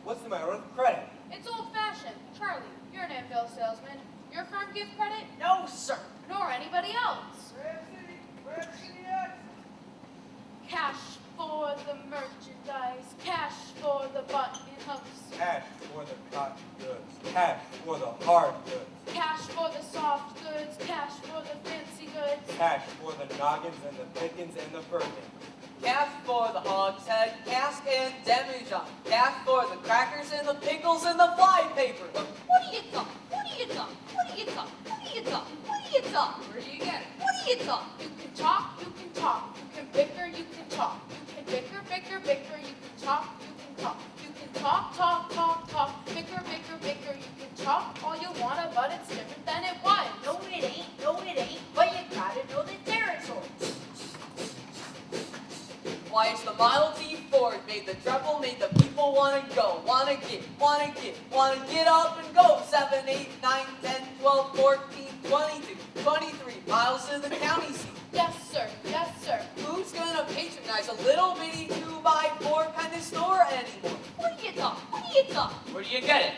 What's the matter with credit? It's old-fashioned. Charlie, you're an Anvil salesman. Your firm give credit? No, sir. Nor anybody else. Cash for the merchandise, cash for the button-ups, Cash for the cotton goods. Cash for the hard goods. cash for the soft goods, cash for the fancy goods, Cash for the noggins and the pickings and the firkins. Cash for the hogshead, cask and demijohn. Cash for the crackers and the pickles and the fly paper. What do you talk? What do you talk? What do you talk? What do you talk? What do you talk? Where do you get it? What do you talk? you can talk, you can talk, you can bicker, you can talk, you can bicker, bicker, bicker, you can talk, you can talk, you can talk, talk, talk, talk, bicker, bicker, bicker, you can talk all you wanna, but it's different than it was. No, it ain't, but you gotta know the territory. Why, it's the Model T Ford, made the trouble, made the people wanna go, wanna get up and go. 7, 8, 9, 10, 12, 14, 22, 23 miles to the county seat. Yes, sir, yes, sir. Who's gonna patronize a little bitty 2x4 kind of store anymore? What do you talk? What do you talk? Where do you get it?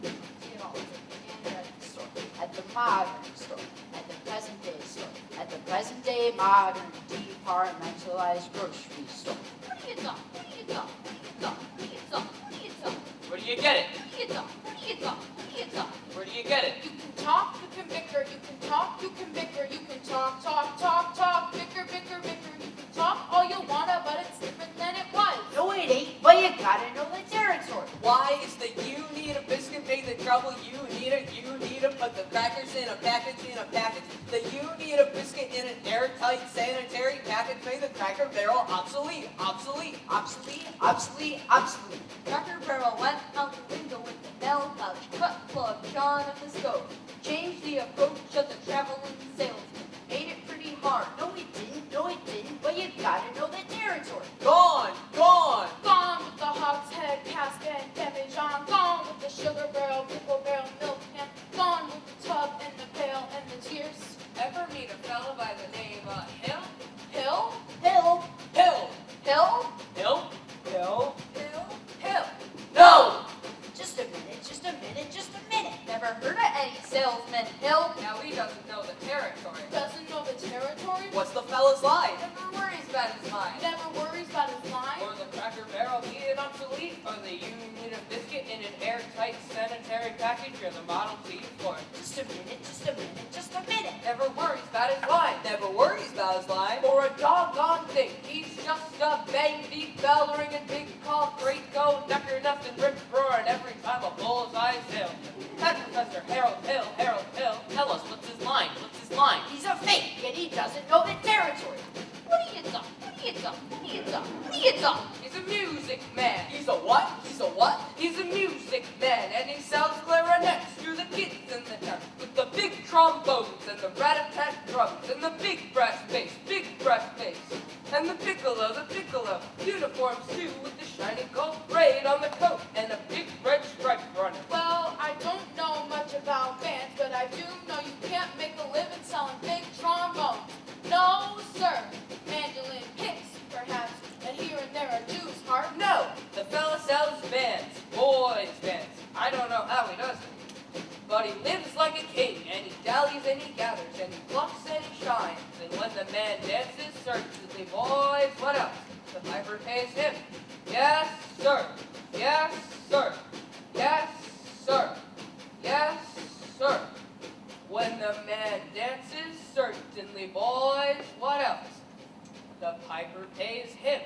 You know, at the store, at the modern store, at the present day store, at the present day modern departmentalized grocery store. What do you talk? What do you talk? What do you talk? What do you talk? What do you talk? Where do you get it? What do you talk? What do you talk? What do you talk? Where do you get it? You can talk, you can bicker, you can talk, you can bicker, you can talk, talk, talk, talk, bicker, bicker, bicker, you can talk all you wanna, but it's different than it was. No, it ain't, but you gotta know the territory. Why is the you need a biscuit made the trouble? You need to put the crackers in a package, The you need a biscuit in an airtight sanitary package made the Cracker Barrel obsolete. Cracker Barrel went out the window with the bell pouch, cut plug, John of the stove. Changed the approach of the traveling salesman. Made it pretty hard. No, it didn't, but you gotta know the territory. Gone. Gone with the hogshead, cask and demijohn. Gone with the sugar barrel, pickle barrel, milk can. Gone with the tub and the pail and the tears. Ever meet a fella by the name of Hill? Hill? Hill. No! Just a minute. Never heard of any salesman, Hill. Now he doesn't know the territory. Doesn't know the territory? What's the fella's line? Never worries about his mind. Never worries about his line? Or the Cracker Barrel needed obsolete? Or the you need a biscuit in an airtight sanitary package? Or the Model T Ford? Just a minute. Never worries about his line. Or a doggone thing. He's just a bang, deep bell ringing, big call, great go, knucker, nothing, rip roaring every time a bullseye sails. That's Professor Harold Hill. Tell us, what's his line? He's a fake, and he doesn't know the territory. What do you talk? What do you talk? What do you talk? What do you talk? He's a music man. He's a what? He's a music man, and he sells clarinets to the kids in the town with the big trombones and the rat-a-tat drums and the big brass bass, and the piccolo, uniforms too with the shiny gold braid on the coat and a big red stripe running. Well, I don't know much about bands, but I do know you can't make a living selling big trombones. No, sir. Mandolin picks, perhaps, and here and there a Jew's heart. No, the fella sells bands, boys' bands. I don't know how he does it, but he lives like a king, and he dallies and he gathers, and he plucks and he shines. And when the man dances, certainly, boys, what else? The piper pays him. Yes, sir. When the man dances, certainly, boys, what else? The piper pays him.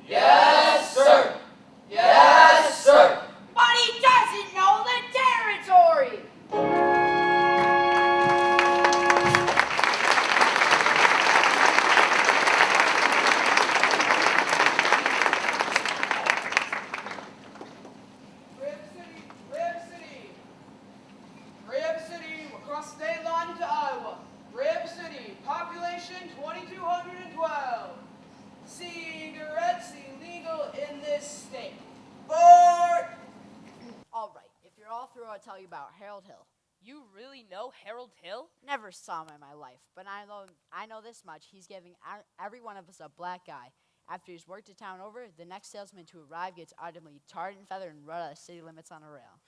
Yes, sir. But he doesn't know the territory. Rib City, across the state line into Iowa. Rib City, population 2,212. Cigarettes illegal in this state. All right, if you're all through, I'll tell you about Harold Hill. You really know Harold Hill? Never saw him in my life, but I know this much. He's giving every one of us a black eye, After he's worked a town over, the next salesman to arrive gets audibly tarred and feathered and run out of city limits on a rail.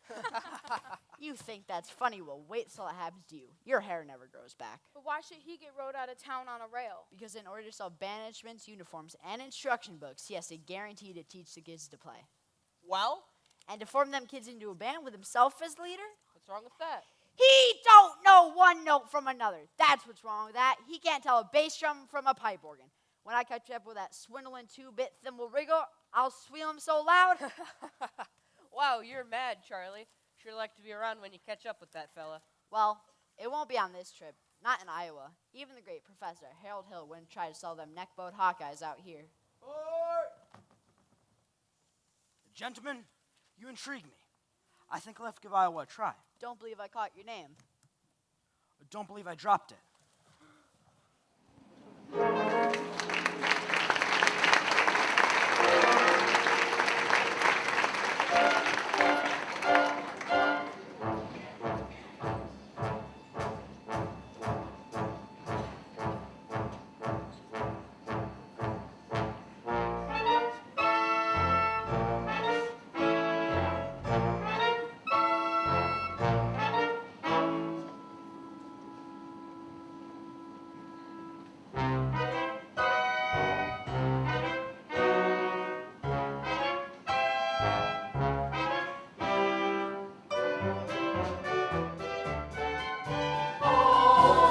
You think that's funny? Well, wait till it happens to you. Your hair never grows back. But why should he get rode out of town on a rail? Because in order to sell banishments, uniforms, and instruction books, he has to guarantee to teach the kids to play. Well, And to form them kids into a band with himself as leader? what's wrong with that? He don't know one note from another. That's what's wrong with that. He can't tell a bass drum from a pipe organ. When I catch up with that swindling 2-bit thimble rigger, I'll squeal him so loud. Wow, you're mad, Charlie. Sure like to be around when you catch up with that fella. Well, it won't be on this trip. Not in Iowa. Even the great Professor Harold Hill wouldn't try to sell them neckbowed Hawkeyes out here. Gentlemen, you intrigue me. I think I'll have to give Iowa a try. Don't believe I caught your name. Don't believe I dropped it.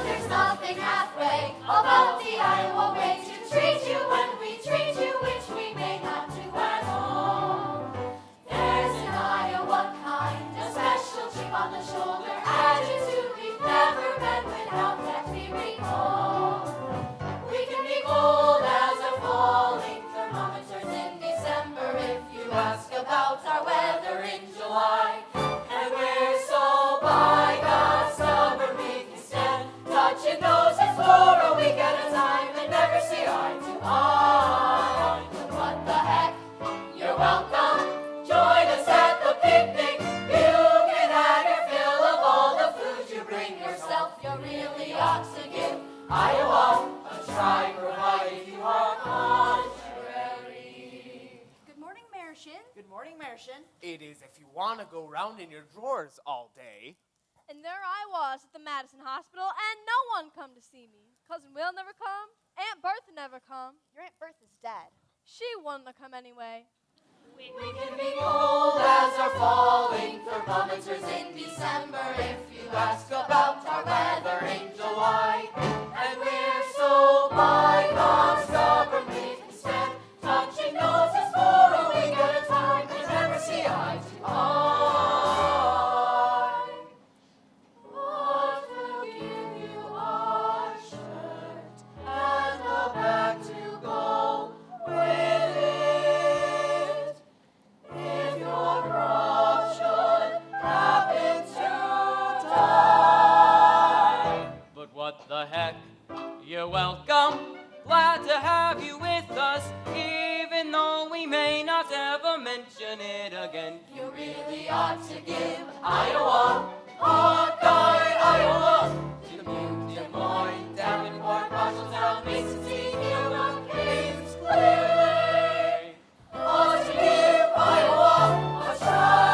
There's nothing halfway about the Iowa way to treat you when we treat you, which we may not do at home. There's an Iowa kind, a special chip on the shoulder, attitude we've never met without that we recall. We can be cold as our falling thermometers in December if you ask about our weather in July. And we're so by God's stubborn we can stand touching noses for a week at a time and never see eye to eye. But what the heck, you're welcome. Join us at the picnic. You can have your fill of all the food you bring yourself. You really ought to give Iowa a try, provided you are contrary. Good morning, Mershin. Good morning, Mershin. It is if you want to go round in your drawers all day. And there I was at the Madison Hospital, and no one come to see me. Cousin Will never come. Aunt Bertha never come. Your Aunt Bertha's dead. She wouldn't have come anyway. We can be cold as our falling thermometers in December if you ask about our weather in July. And we're so by God's stubborn we can stand touching noses for a week at a time and never see eye to eye. But we'll give you our shirt and a bag to go with it. If your crop should happen to die. But what the heck? You're welcome. Glad to have you with us, even though we may not ever mention it again. You really ought to give Iowa, Hawkeye, Iowa. Dubuque, Des Moines, Davenport, Marshalltown, Mason City, Newark, Hayes, Clearlake. Ought to give Iowa a try.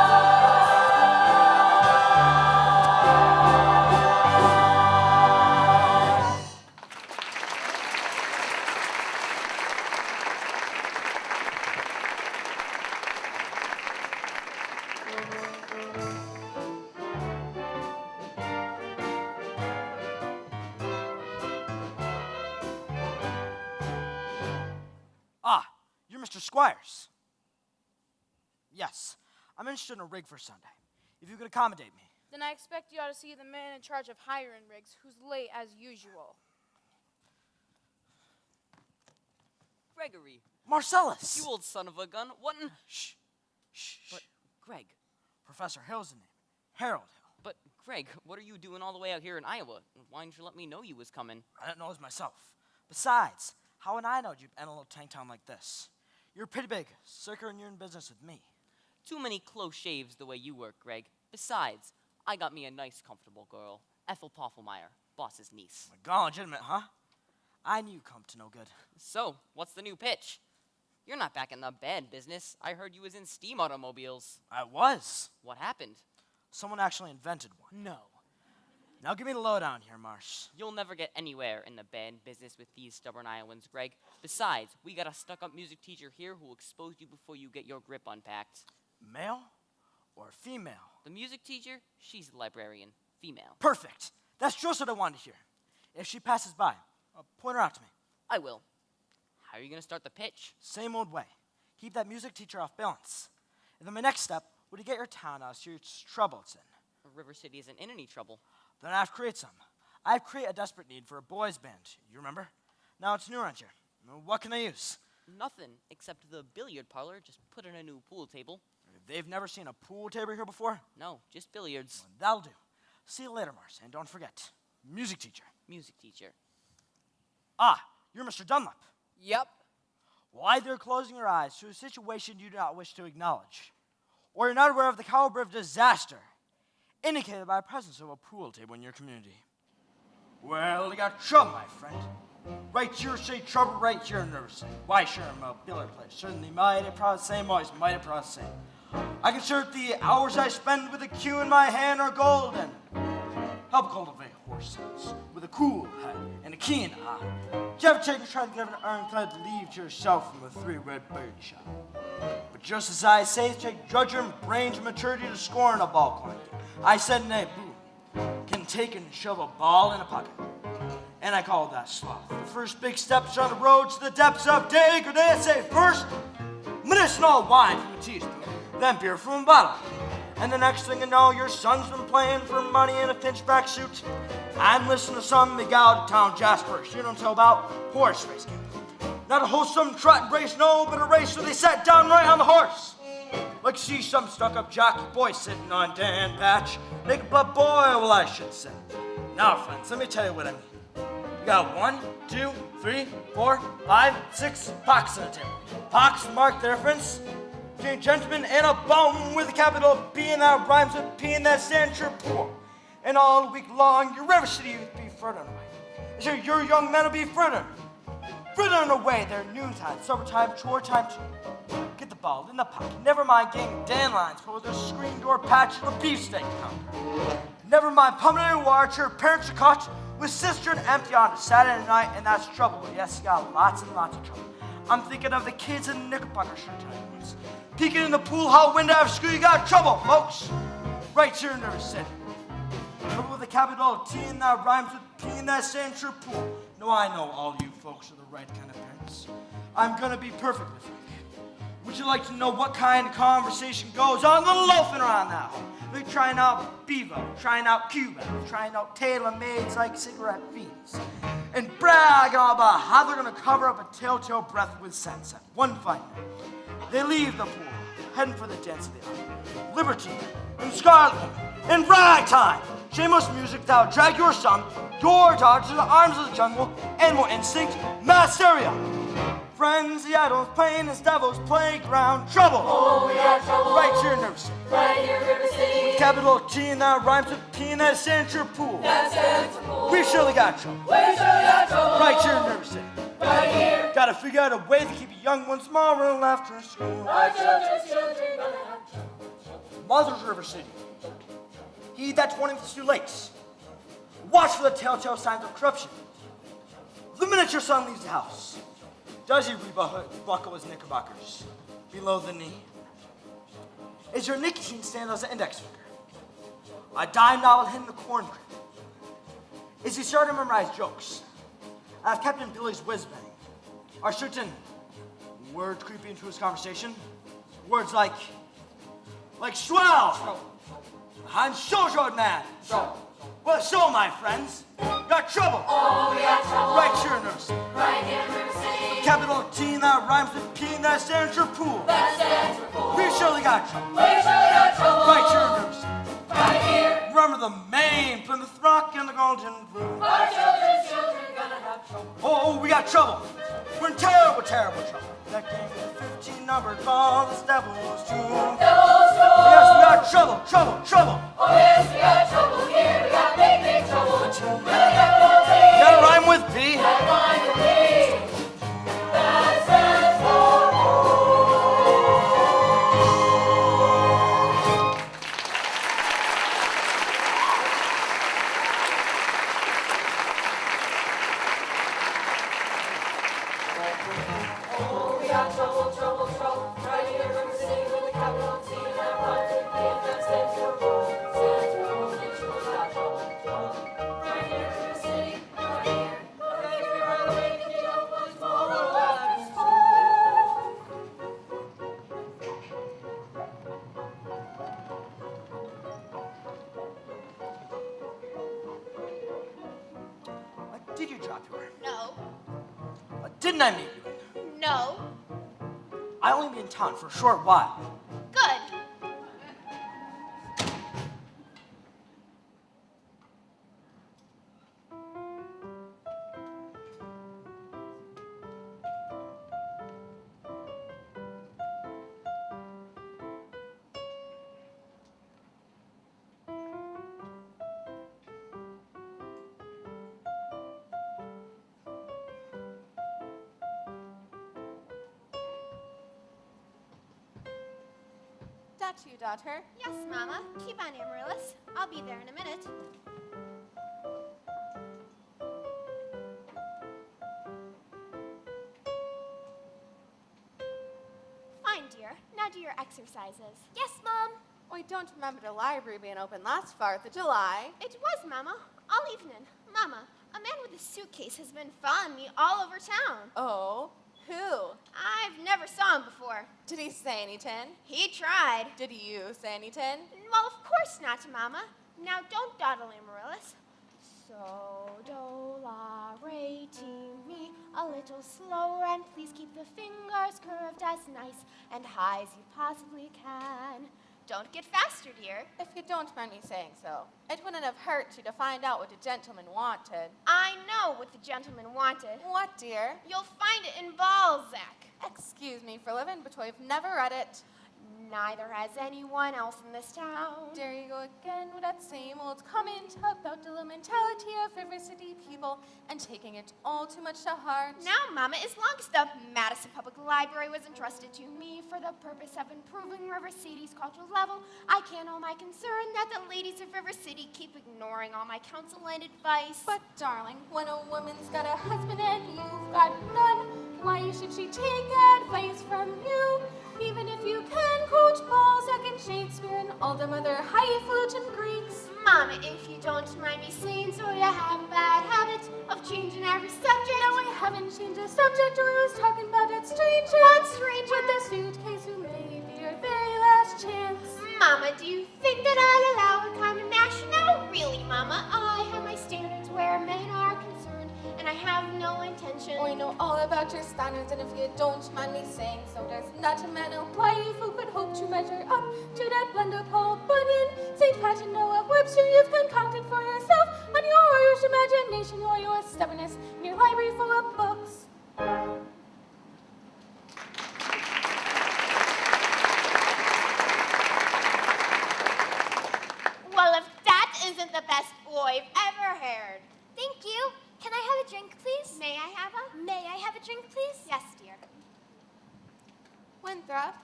Ah, you're Mr. Squires. Yes, I'm interested in a rig for Sunday. If you could accommodate me. Then I expect you ought to see the man in charge of hiring rigs, who's late as usual. Gregory, Marcellus! you old son of a gun. What in... Shh. Shh. But, Greg, Professor Hill's the name. Harold Hill. but, Greg, what are you doing all the way out here in Iowa? Why didn't you let me know you was coming? I didn't know it was myself. Besides, how would I know you'd end a little tank town like this? You're pretty big, sicker, and you're in business with me. Too many close shaves the way you work, Greg. Besides, I got me a nice, comfortable girl. Ethel Poffelmeyer, boss's niece. My God, legitimate, huh? I knew you'd come to no good. So, what's the new pitch? You're not back in the band business. I heard you was in steam automobiles. I was. What happened? Someone actually invented one. No. Now give me the lowdown here, Marsh. You'll never get anywhere in the band business with these stubborn Iowans, Greg. Besides, we got a stuck-up music teacher here who will expose you before you get your grip unpacked. Male or female? The music teacher, she's the librarian. Female. Perfect. That's just what I wanted to hear. If she passes by, point her out to me. I will. How are you going to start the pitch? Same old way. Keep that music teacher off balance. And then my next step would be to get your town out of serious trouble it's in. River City isn't in any trouble. Then I have to create some. I have created a desperate need for a boys' band. You remember? Now it's new around here. What can I use? Nothing except the billiard parlor. Just put in a new pool table. They've never seen a pool table here before? No, just billiards. Well, that'll do. See you later, Mars. And don't forget, music teacher. Music teacher. Ah, you're Mr. Dunlap. Yep. Well, either closing your eyes to a situation you do not wish to acknowledge, or you're not aware of the caliber of disaster indicated by the presence of a pool table in your community. Well, you got trouble, my friend. Right here, say trouble right here in River City. Why, sure, I'm a billiard player. Certainly mighty proud to say, always mighty proud to say. I can assert the hours I spend with a cue in my hand are golden. Help cultivate horses with a cool head and a keen eye. Do you ever take and try to give an ironclad leave to yourself from a three-red bird shot? But just as I say, take judgment, brains, and maturity to scorn a ball coin. I said, nay, boom, can take and shove a ball in a pocket. And I call that sloth. The first big steps on the road to the depths of day. Could I say first, medicinal wine from a teaspoon, then beer from a bottle. And the next thing you know, your son's been playing for money in a pinchback suit. I'm listening to some big out-of-town Jaspers. You don't tell about horse racing. Not a wholesome trot race, no, but a race where they sat down right on the horse. Like see some stuck-up jockey boy sitting on Dan Patch. Make a blood boil, well, I should say. Now, friends, let me tell you what I mean. You got 1, 2, 3, 4, 5, 6 pox on the table. Pox mark the difference between a gentleman and a bum with a capital B, and that rhymes with P, and that stands for poor. And all week long, your River City youth be frittering away. So your young men will be frittering away their noontime, supper time, chore time too. Get the ball in the pocket. Never mind getting dandelions for the screen door patch of the beefsteak counter. Never mind pumping in watch your parents are caught with cistern empty on a Saturday night, and that's trouble. Yes, you got lots and lots of trouble. I'm thinking of the kids in the Knickerbocker shirt times. Peeking in the pool hall window after school, you got trouble, folks. Right here in River City. Trouble with a capital T and that rhymes with P and that stands for pool. No, I know all you folks are the right kind of parents. I'm gonna be perfectly frank. Would you like to know what kind of conversation goes on the loafing around now? They're trying out Bevo, trying out Cuba, trying out tailor-mades like cigarette fiends, and bragging about how they're gonna cover up a telltale breath with sunset. One fine night, they leave the pool, heading for the dance of the hour. Liberty, and Scarlet, and ragtime. Shameless music that'll drag your son, your daughter to the arms of the jungle, animal instinct, mass hysteria. Friends, the idols playing this devil's playground. Trouble. Oh, we got trouble. Right here in River City. Right here in River City. With capital T and that rhymes with P and that stands for pool. That stands for pool. We surely got trouble. We surely got trouble. Right here in River City. Right here. Gotta figure out a way to keep young ones tomorrow after school. Our children's children gonna have trouble. Mother's River City. Heed that warning if it's too late. Watch for the telltale signs of corruption. The minute your son leaves the house, does he rebuckle his knickerbockers below the knee? Is your nicotine stand as an index finger? A dime now will hit in the corn crib. Is he starting to memorize jokes? As Captain Billy's whiz-bang, are certain words creeping into his conversation? Words like swell! I'm so man! Well, so, my friends, got trouble. Oh, we got trouble. Right here in River City. Right here in River City. Capital T and that rhymes with P and that stands for pool. That stands for pool. We surely got trouble. We surely got trouble. Right here in River City. Right here. Remember the Maine, Plymouth Rock, and the Golden Rule. Our children's children gonna have trouble. Oh, we got trouble. We're in terrible, terrible trouble. That game with 15 numbered ball, this devil's tune. Devil's tune. Yes, we got trouble, trouble, trouble. Oh, yes, we got trouble here. We got big, big trouble. With a capital T. Gotta rhyme with P. That rhyme with P. That stands for pool. If that stands for wool, stands for wool, without trouble. Right here in the city, right here. But figure out a way to get up once tomorrow after school. Did you drop her? No. Didn't I meet you? No. I only be in town for a short while. Good. That you, daughter? Yes, Mama. Keep on, Amaryllis. I'll be there in a minute. Fine, dear. Now do your exercises. Yes, Mom. I don't remember the library being open last 4th of July. It was, Mama. All evening. Mama, a man with a suitcase has been following me all over town. Oh, who? I've never saw him before. Did he say anything? He tried. Did you say anything? Well, of course not, Mama. Now don't dawdle, Amaryllis. So, do, la, re, ti, mi, a little slower, and please keep the fingers curved as nice and high as you possibly can. Don't get faster, dear. If you don't mind me saying so, it wouldn't have hurt you to find out what the gentleman wanted. I know what the gentleman wanted. What, dear? You'll find it in Balzac. Excuse me for living, but I've never read it. Neither has anyone else in this town. There you go again with that same old comment about the low mentality of River City people and taking it all too much to heart. Now, Mama, as long as the Madison Public Library was entrusted to me for the purpose of improving River City's cultural level, I can't all my concern that the ladies of River City keep ignoring all my counsel and advice. But, darling, when a woman's got a husband and you've got none, why should she take advice from you? Even if you can quote Balzac and Shakespeare and all them other highfalutin Greeks. Mama, if you don't mind me saying so, you have a bad habit of changing every subject. No, I haven't changed the subject. I was talking about that stranger. What stranger? With the suitcase who may be your very last chance. Mama, do you think that I'd allow a common mash? No, really, Mama. I have my standards where men are concerned, and I have no intention. I know all about your standards, and if you don't mind me saying so, there's not a man alive who could hope to measure up to that blender Paul Bunyan, St. Pat and Noah Webster you've concocted for yourself on your Irish imagination or your stubbornness in your library full of books. Well, if that isn't the best boy I've ever heard. Thank you. Can I have a drink, please? May I have a? May I have a drink, please? Yes, dear. Winthrop,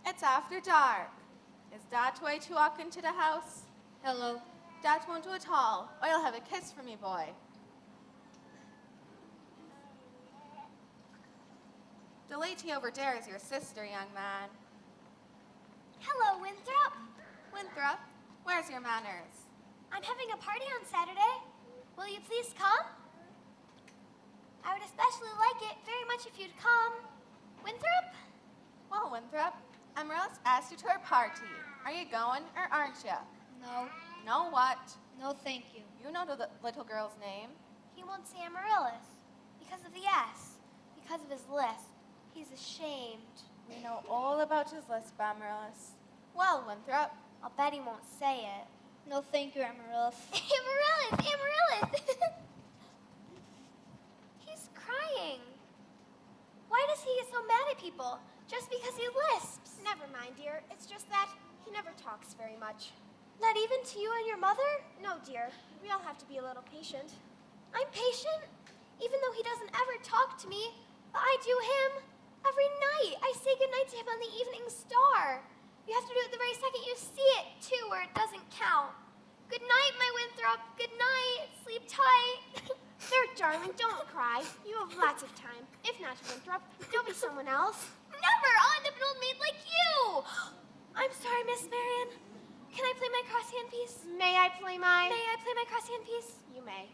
it's after dark. Is that way to walk into the house? Hello. That won't do at all. I'll have a kiss for me, boy. The lady over there is your sister, young man. Hello, Winthrop. Winthrop, where's your manners? I'm having a party on Saturday. Will you please come? I would especially like it very much if you'd come. Winthrop? Well, Winthrop, Amaryllis asked you to her party. Are you going or aren't you? No. No what? No, thank you. You know the little girl's name? He won't say Amaryllis because of the S, because of his lisp. He's ashamed. We know all about his lisp, Amaryllis. Well, Winthrop. I'll bet he won't say it. No, thank you, Amaryllis. Amaryllis! Amaryllis! He's crying. Why does he get so mad at people? Just because he lisps? Never mind, dear. It's just that he never talks very much. Not even to you and your mother? No, dear. We all have to be a little patient. I'm patient, even though he doesn't ever talk to me. But I do him every night. I say goodnight to him on the evening star. You have to do it the very second you see it, too, where it doesn't count. Good night, my Winthrop. Good night. Sleep tight. There, darling, don't cry. You have lots of time. If not Winthrop, there'll be someone else. Never! I'll end up an old maid like you! I'm sorry, Miss Marion. Can I play my crosshand piece? May I play my... May I play my crosshand piece? You may.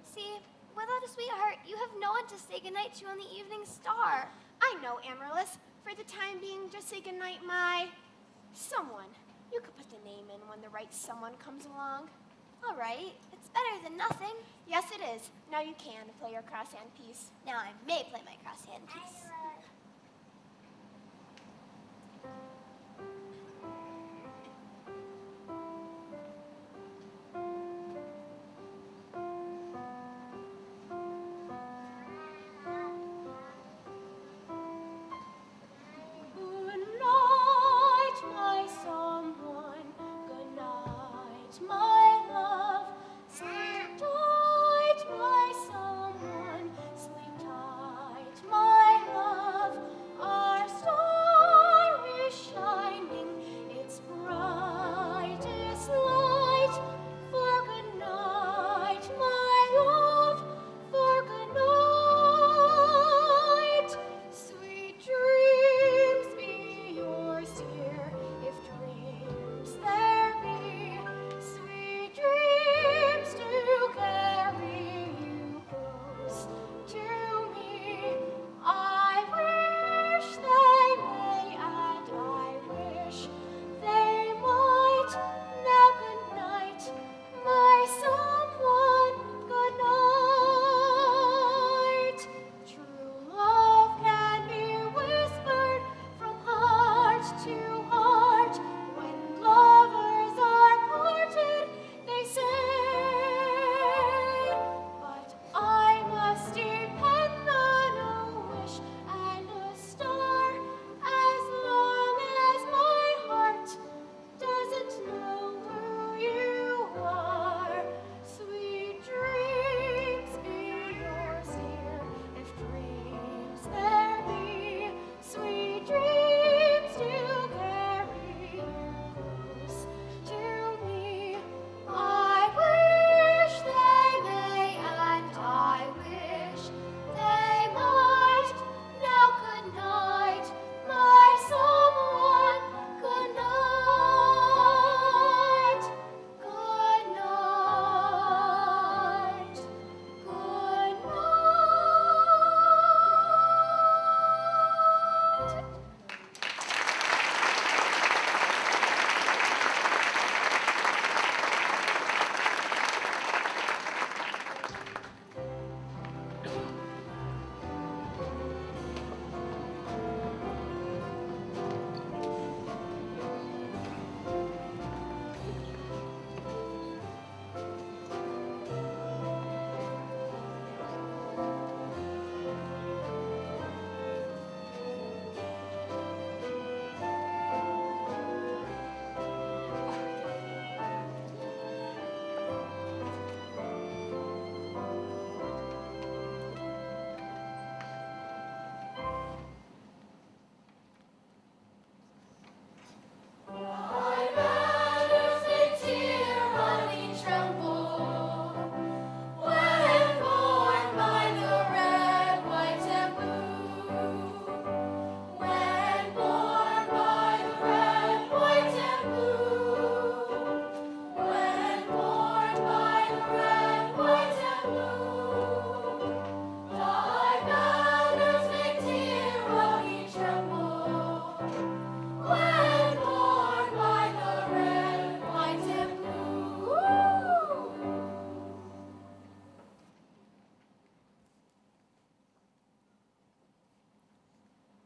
See, without a sweetheart, you have no one to say goodnight to on the evening star. I know, Amaryllis. For the time being, just say goodnight, my... someone. You could put the name in when the right someone comes along. All right, it's better than nothing. Yes, it is. Now you can play your crosshand piece. Now I may play my crosshand piece.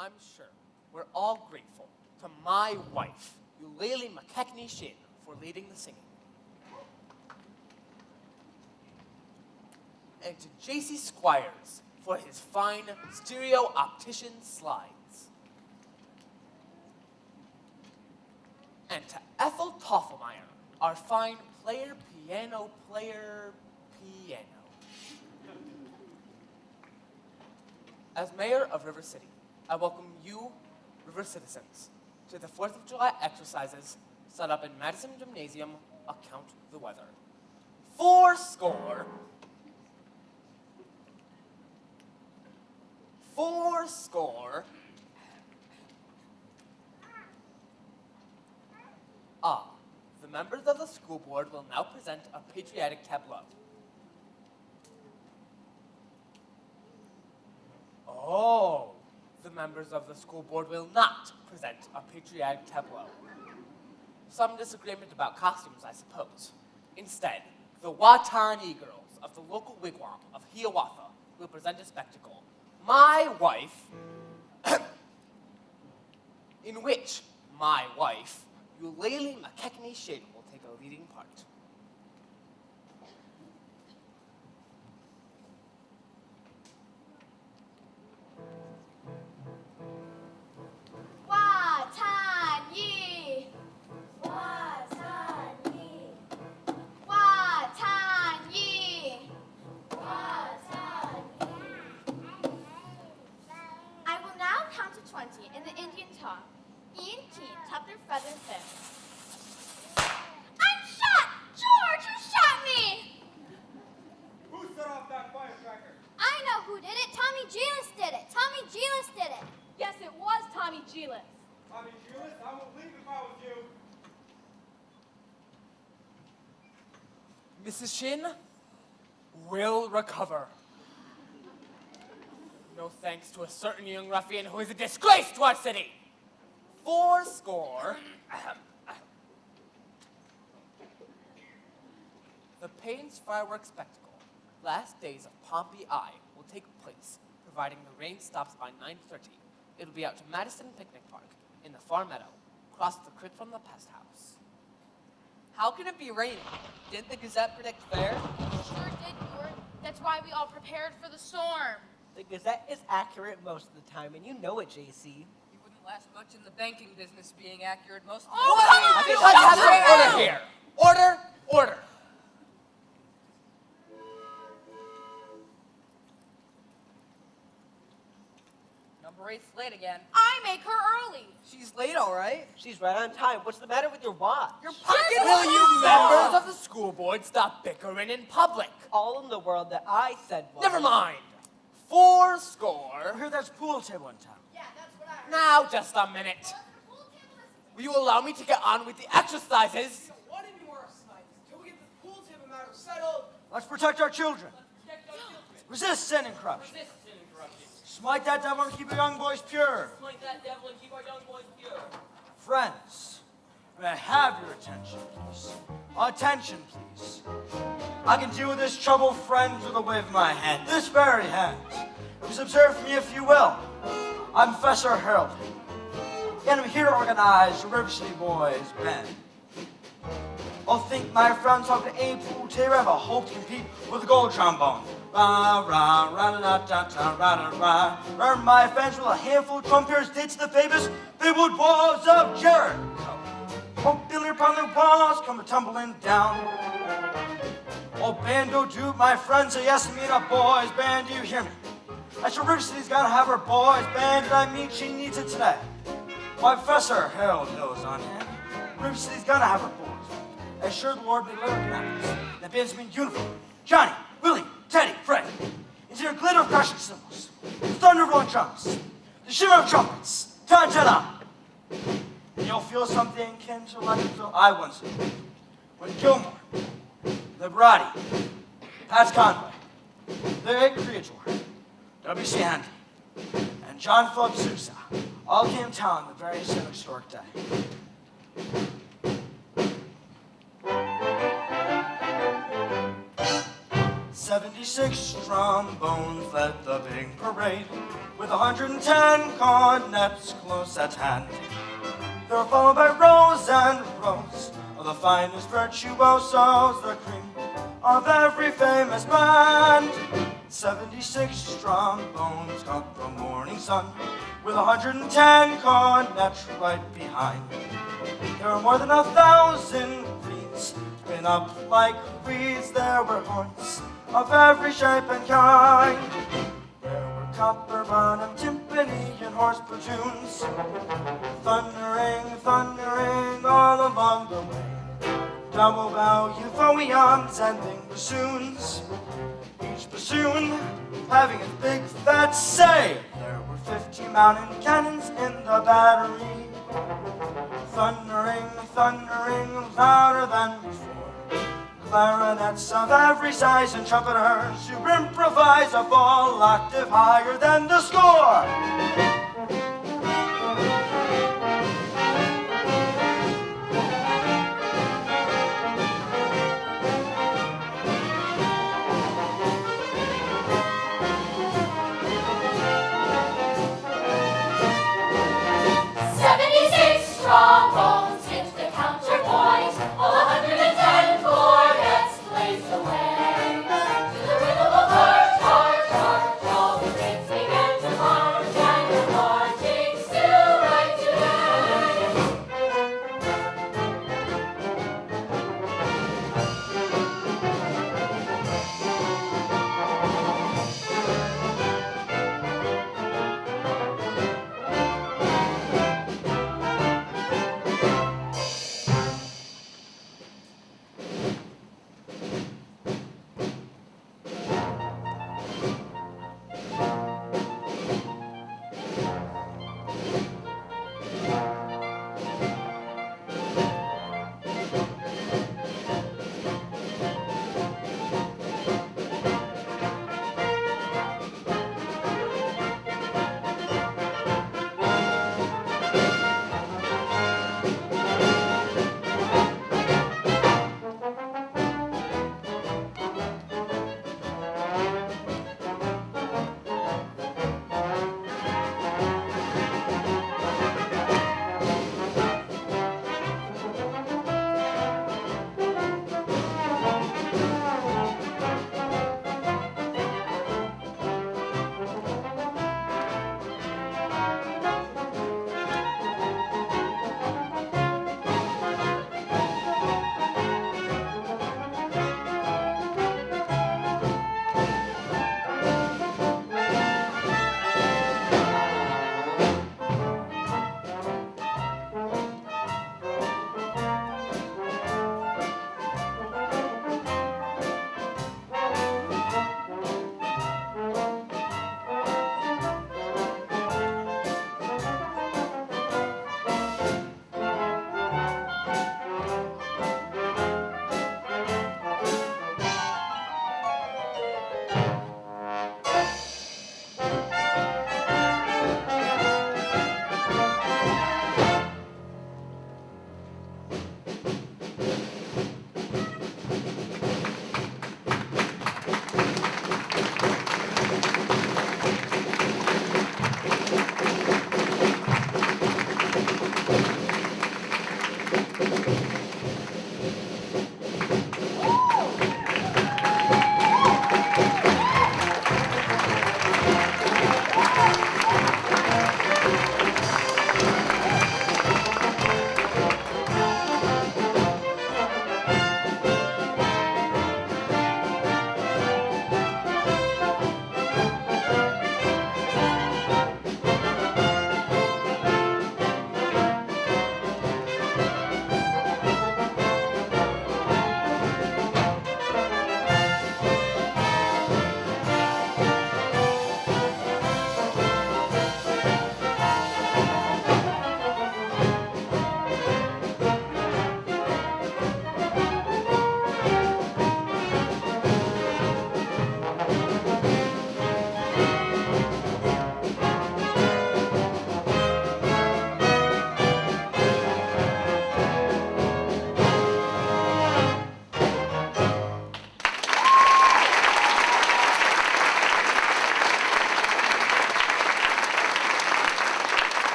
I'm sure we're all grateful to my wife, Eulalie McKechnie Shin, for leading the singing. And to J.C. Squires for his fine stereo optician slides. And to Ethel Toffelmeyer, our fine piano player. As mayor of River City, I welcome you, River citizens, to the 4th of July exercises set up in Madison Gymnasium, Account the Weather. 4 score. Ah, the members of the school board will now present a patriotic tableau. Oh, the members of the school board will not present a patriotic tableau. Some disagreement about costumes, I suppose. Instead, the Watani girls of the local wigwam of Hiawatha will present a spectacle, My Wife, in which my wife, Eulalie McKechnie Shade, will take a leading part. Watani. Watani. Watani. Watani. I will now count to 20 in the Indian tongue. Ian Keen, tuck their feathers in. I'm shot! George, who shot me? Who set off that firecracker? I know who did it. Tommy Gelis did it. Tommy Gelis did it. Yes, it was Tommy Gelis. Tommy Julius, I won't leave if I was you. Mrs. Shin will recover. No thanks to a certain young ruffian who is a disgrace to our city. 80. The Payne's fireworks spectacle, last days of Pompey I, will take place, providing the rain stops by 9:30. It'll be out to Madison Picnic Park, in the far meadow, across the creek from the pest house. How can it be raining? Didn't the Gazette predict fair? Sure did, Bort. That's why we all prepared for the storm. The Gazette is accurate most of the time, and you know it, JC. You wouldn't last much in the banking business being accurate most of the Oh, time. I think let's have some order here. Order, order. Number 8's late again. I make her early. She's late, all right. She's right on time. What's the matter with your watch? Your pocket Will you members of the school board stop bickering in public? All in the world that I said was. Never mind. 80. I heard that's pool table in town. Yeah, that's what I heard. Now, just a minute. Will you allow me to get on with the exercises? What any more snites till we get this pool table matter settled? Let's protect our children. Resist sin and corruption. Resist sin and corruption. Smite that devil and keep your young boys pure. Smite that devil and keep our young boys pure. Friends, may I have your attention, please? Attention, please. I can deal with this trouble, friends, with a wave of my hand. This very hand. Please observe me, if you will. I'm Professor Harold. And I'm here to organize the River City Boys Band. I'll think my friends talk to a pool table have a hope to compete with the gold trombone. Rah, rah, rah, da, da, da, rah, da, rah. Earn my fans with a handful of trumpeters did to the famous Bigwood walls of Jericho. Oh, Billy upon the walls come tumbling down. Oh, bando do my friends say yes to me in a boys band, do you hear me? I said River City's gotta have her boys band, and I mean she needs it today. My Professor Harold knows on him. River City's gonna have her boys band. As sure the Lord may let her happen. The band's been uniform. Johnny, Willie, Teddy, Fred. Is there a glitter of crushing cymbals, the thunder of rolling drums, the shimmer of trumpets, ta-ta-da. And you'll feel something akin to like until I once did. When Gilmore, Liberati, Pat Conway, Larry Creator, W.C. Handy, and John Philip Sousa all came to town the very same historic day. 76 trombones led the big parade, with 110 cornets close at hand. They were followed by rows and rows of the finest virtuosos, the cream of every famous band. 76 trombones caught the morning sun, with 110 cornets right behind. There were more than 1,000 reeds, spin up like reeds. There were horns of every shape and kind. There were copper bottom, timpani, and horse platoons, thundering, thundering all along the way. Double bow euphoniums and big bassoons, each bassoon having a big fat say. There were 50 mountain cannons in the battery, thundering, thundering louder than before. Clarinets of every size and trumpeters who improvise a full octave higher than the score. Trombones hit the counterpoint, all 110 cornets blazed away. To the rhythm of hark, hark, hark, all the strings began to march, and the marching still right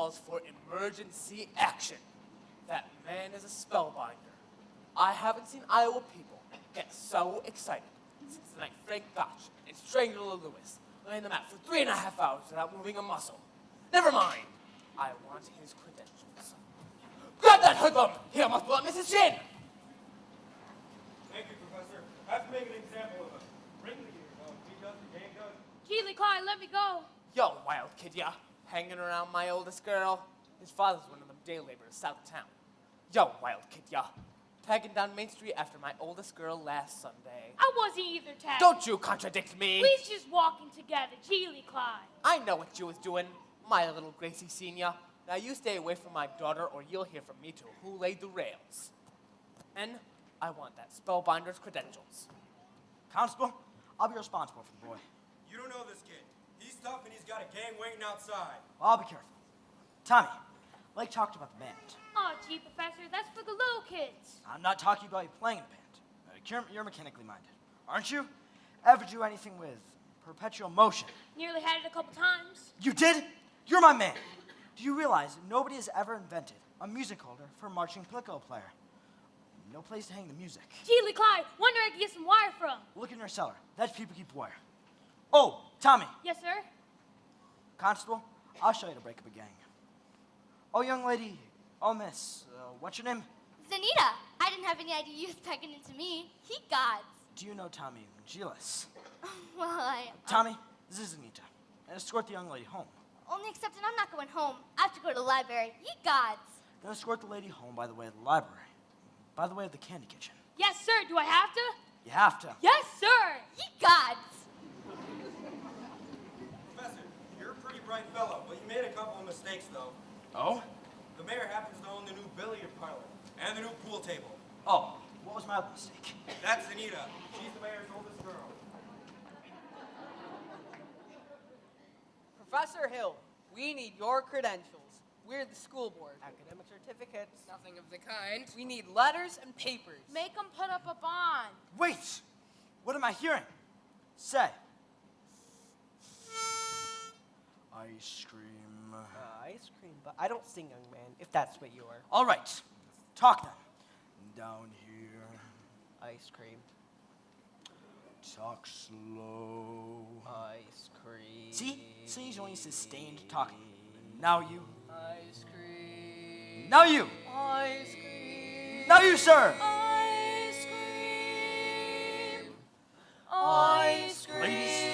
calls for emergency action. That man is a spellbinder. I haven't seen Iowa people get so excited since the night Frank Gotch and Strangler Lewis lay on the mat for 3.5 hours without moving a muscle. Never mind. I want his credentials. Grab that hoodlum! He almost blew up Mrs. Shin! Thank you, Professor. I have to make an example of him. Bring the G-Dust, the game does. Keely, Clyde, let me go. Yo, wild kid, ya. Hanging around my oldest girl. His father's one of them day laborers south of town. Yo, wild kid, ya. Tagging down Main Street after my oldest girl last Sunday. I wasn't either, Tad. Don't you contradict me! We was just walking together, Geely Clyde. I know what you was doing, my little Gracie Senior. Now you stay away from my daughter or you'll hear from me too who laid the rails. And I want that spellbinder's credentials. Constable, I'll be responsible for the boy. You don't know this kid. He's tough and he's got a gang waiting outside. Well, I'll be careful. Tommy, Blake talked about the band. Oh, gee, Professor, that's for the little kids. I'm not talking about you playing in a band. You're mechanically minded, aren't you? Ever do anything with perpetual motion? Nearly had it a couple times. You did? You're my man. Do you realize nobody has ever invented a music holder for a marching piccolo player? No place to hang the music. Geely Clyde, wonder I could get some wire from. Look in your cellar. That's people keep wire. Oh, Tommy. Yes, sir? Constable, I'll show you to break up a gang. Oh, young lady. Oh, miss. What's your name? Zanita, I didn't have any idea you was pegging into me. He gods. Do you know Tommy Giles? Well, Tommy, this is Anita. And escort the young lady home. only excepting I'm not going home. I have to go to the library. Ye gods. Then escort the lady home by the way of the library. By the way of the candy kitchen. Yes, sir. Do I have to? You have to. Yes, sir. Ye gods. Professor, you're a pretty bright fellow, but you made a couple of mistakes, though. Oh? The mayor happens to own the new billiard parlor and the new pool table. Oh, what was my other mistake? That's Anita. She's the mayor's oldest girl. Professor Hill, we need your credentials. We're the school board. Academic certificates. Nothing of the kind. We need letters and papers. Make them put up a bond. Wait! What am I hearing? Say. Ice cream. Ice cream, but I don't sing, young man, if that's what you are. All right. Talk then. Down here. Ice cream. Talk slow. Ice cream. See? See, he's only sustained talking. Now you. Ice cream. Now you. Ice cream. Now you, sir. Ice cream. Ice cream. Ladies,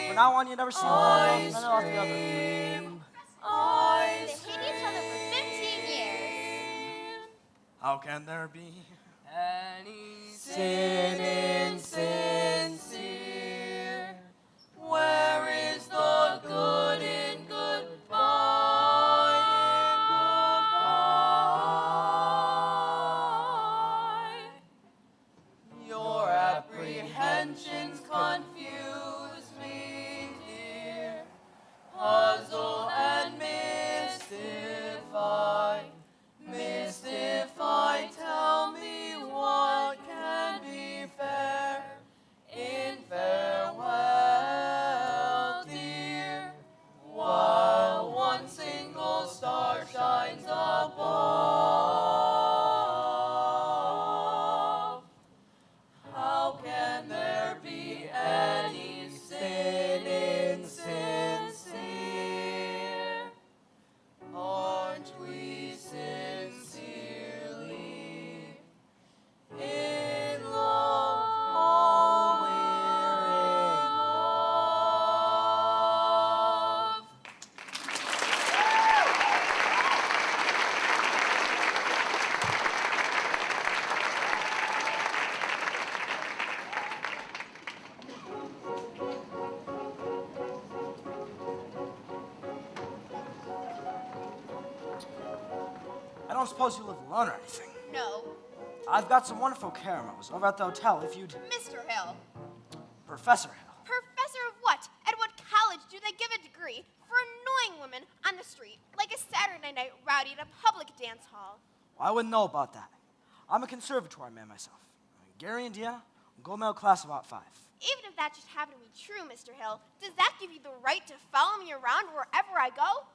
from now on, you never see one. None off the other. Ice They hate each other for 15 years. How can there be any Sin insincere? Where is the good in goodbye? Your apprehensions confuse me, dear. Puzzle and mystify. Mystify, tell me what can be fair in farewell, dear, while one single star shines above. How can there be any sin insincere? Aren't we sincerely in love? All we're in love. I don't suppose you live alone or anything. No. I've got some wonderful caramels over at the hotel if you'd... Mr. Hill. Professor Hill. Professor of what? At what college do they give a degree for annoying women on the street, like a Saturday night rowdy at a public dance hall? Well, I wouldn't know about that. I'm a conservatory man myself. Gary, Indiana, gold medal class of '05. Even if that just happened to be true, Mr. Hill, does that give you the right to follow me around wherever I go?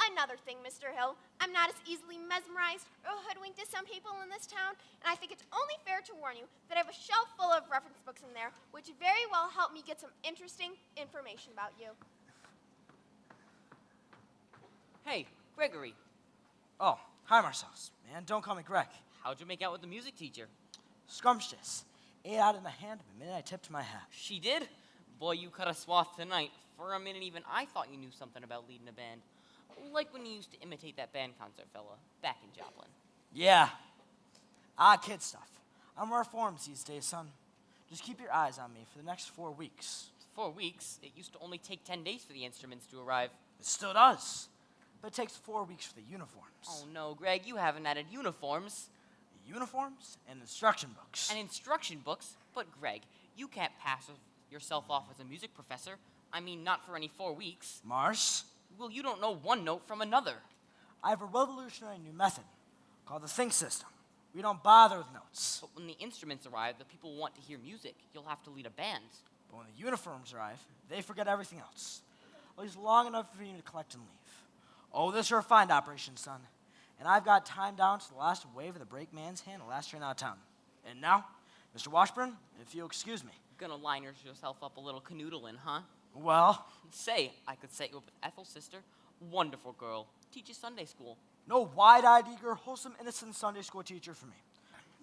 Another thing, Mr. Hill, I'm not as easily mesmerized or hoodwinked as some people in this town, and I think it's only fair to warn you that I have a shelf full of reference books in there, which very well help me get some interesting information about you. Hey, Gregory, Oh, hi, Marcellus. Man, don't call me Greg. how'd you make out with the music teacher? Scrumptious. Ate out of my hand the minute I tipped my hat. She did? Boy, you cut a swath tonight. For a minute, even I thought you knew something about leading a band. Like when you used to imitate that band concert fella back in Joplin. Yeah. Kid stuff. I'm more forms these days, son. Just keep your eyes on me for the next 4 weeks. 4 weeks? It used to only take 10 days for the instruments to arrive. It still does. But it takes 4 weeks for the uniforms. Oh no, Greg, you haven't added uniforms. Uniforms and instruction books. And instruction books? But Greg, you can't pass yourself off as a music professor. I mean, not for any 4 weeks. Mars? Well, you don't know one note from another. I have a revolutionary new method called the think system. We don't bother with notes. But when the instruments arrive, the people want to hear music. You'll have to lead a band. But when the uniforms arrive, they forget everything else. At least long enough for you to collect and leave. Oh, this is a refined operation, son. And I've got time down to the last wave of the brakeman's hand, the last train out of town. And now, Mr. Washburn, if you'll excuse me. Gonna line yourself up a little canoodling, huh? Well? Say, I could set you up with Ethel's sister. Wonderful girl. Teaches Sunday school. No wide-eyed, eager, wholesome, innocent Sunday school teacher for me.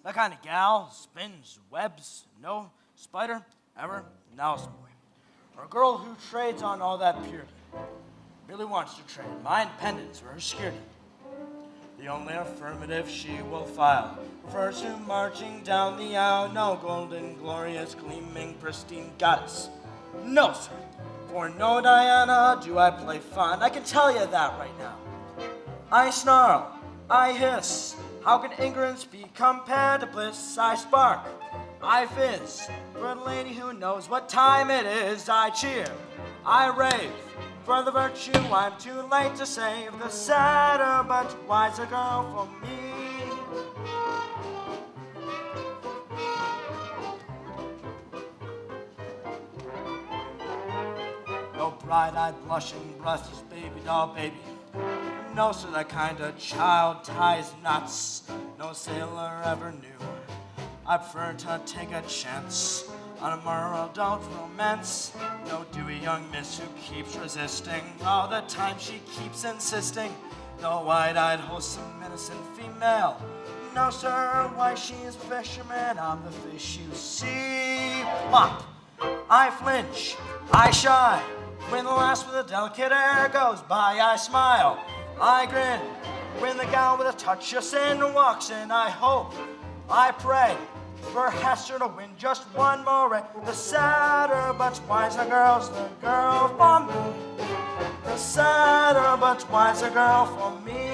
That kind of gal, spins, webs, no spider, ever, now some boy. Or a girl who trades on all that purity. Really wants to trade my independence for her security. The only affirmative she will file refers to marching down the aisle. No golden, glorious, gleaming, pristine goddess. No, sir. For no Diana do I play fun. I can tell you that right now. I snarl, I hiss. How can ignorance be compared to bliss? I spark, I fizz. For a lady who knows what time it is, I cheer, I rave. For the virtue I'm too late to save, the sadder but wiser girl for me. No bright-eyed, blushing, breathless baby doll baby. No, sir, that kind of child ties knots no sailor ever knew. I prefer to take a chance on a moral adult romance. No dewy young miss who keeps resisting all the time she keeps insisting. No wide-eyed, wholesome, innocent female. No, sir, why she's a fisherman. I'm the fish you see. Plop! I flinch, I shy. When the last with a delicate air goes by, I smile, I grin. When the gal with a touch of sin walks in, I hope, I pray for Hester to win just one more ray. The sadder but wiser girl's the girl for me. The sadder but wiser girl for me.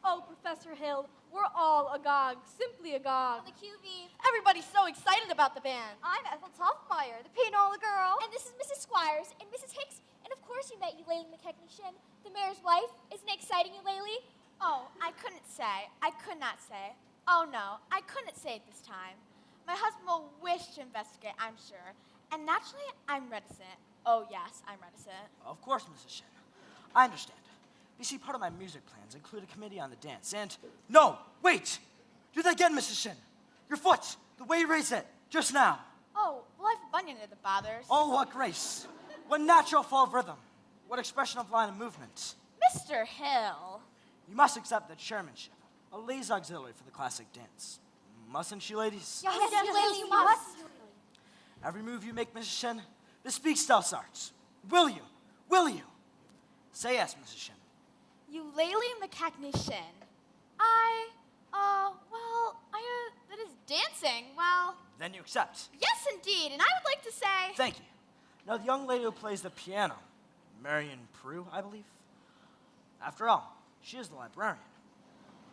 Oh, Professor Hill, we're all agog, simply agog. On the QV. Everybody's so excited about the band. I'm Ethel Toffmeyer, the pianola girl. And this is Mrs. Squires and Mrs. Hicks. And of course you met Eulalie McKechnie, the mayor's wife. Isn't it exciting, Eulalie? Oh, I couldn't say. I could not say. Oh, no, I couldn't say it this time. My husband will wish to investigate, I'm sure. And naturally, I'm reticent. Oh, yes, I'm reticent. Of course, Mrs. Shin. I understand. You see, part of my music plans include a committee on the dance, and... No, wait! Do that again, Mrs. Shin. Your foot, the way you raised it, just now. Oh, well, I've a bunion if it bothers. Oh, what grace. What natural flow of rhythm. What expression of line and movement. Mr. Hill. You must accept the chairmanship, a lady's auxiliary for the classic dance. Mustn't she, ladies? Yes, Eulalie, you must. Every move you make, Mrs. Shin, bespeaks Stealth Arts. Will you? Will you? Say yes, Mrs. Shin. Eulalie McKechnie. That is dancing. Well, Then you accept. yes, indeed, and I would like to say... Thank you. Now, the young lady who plays the piano, Marion Prue, I believe. After all, she is the librarian.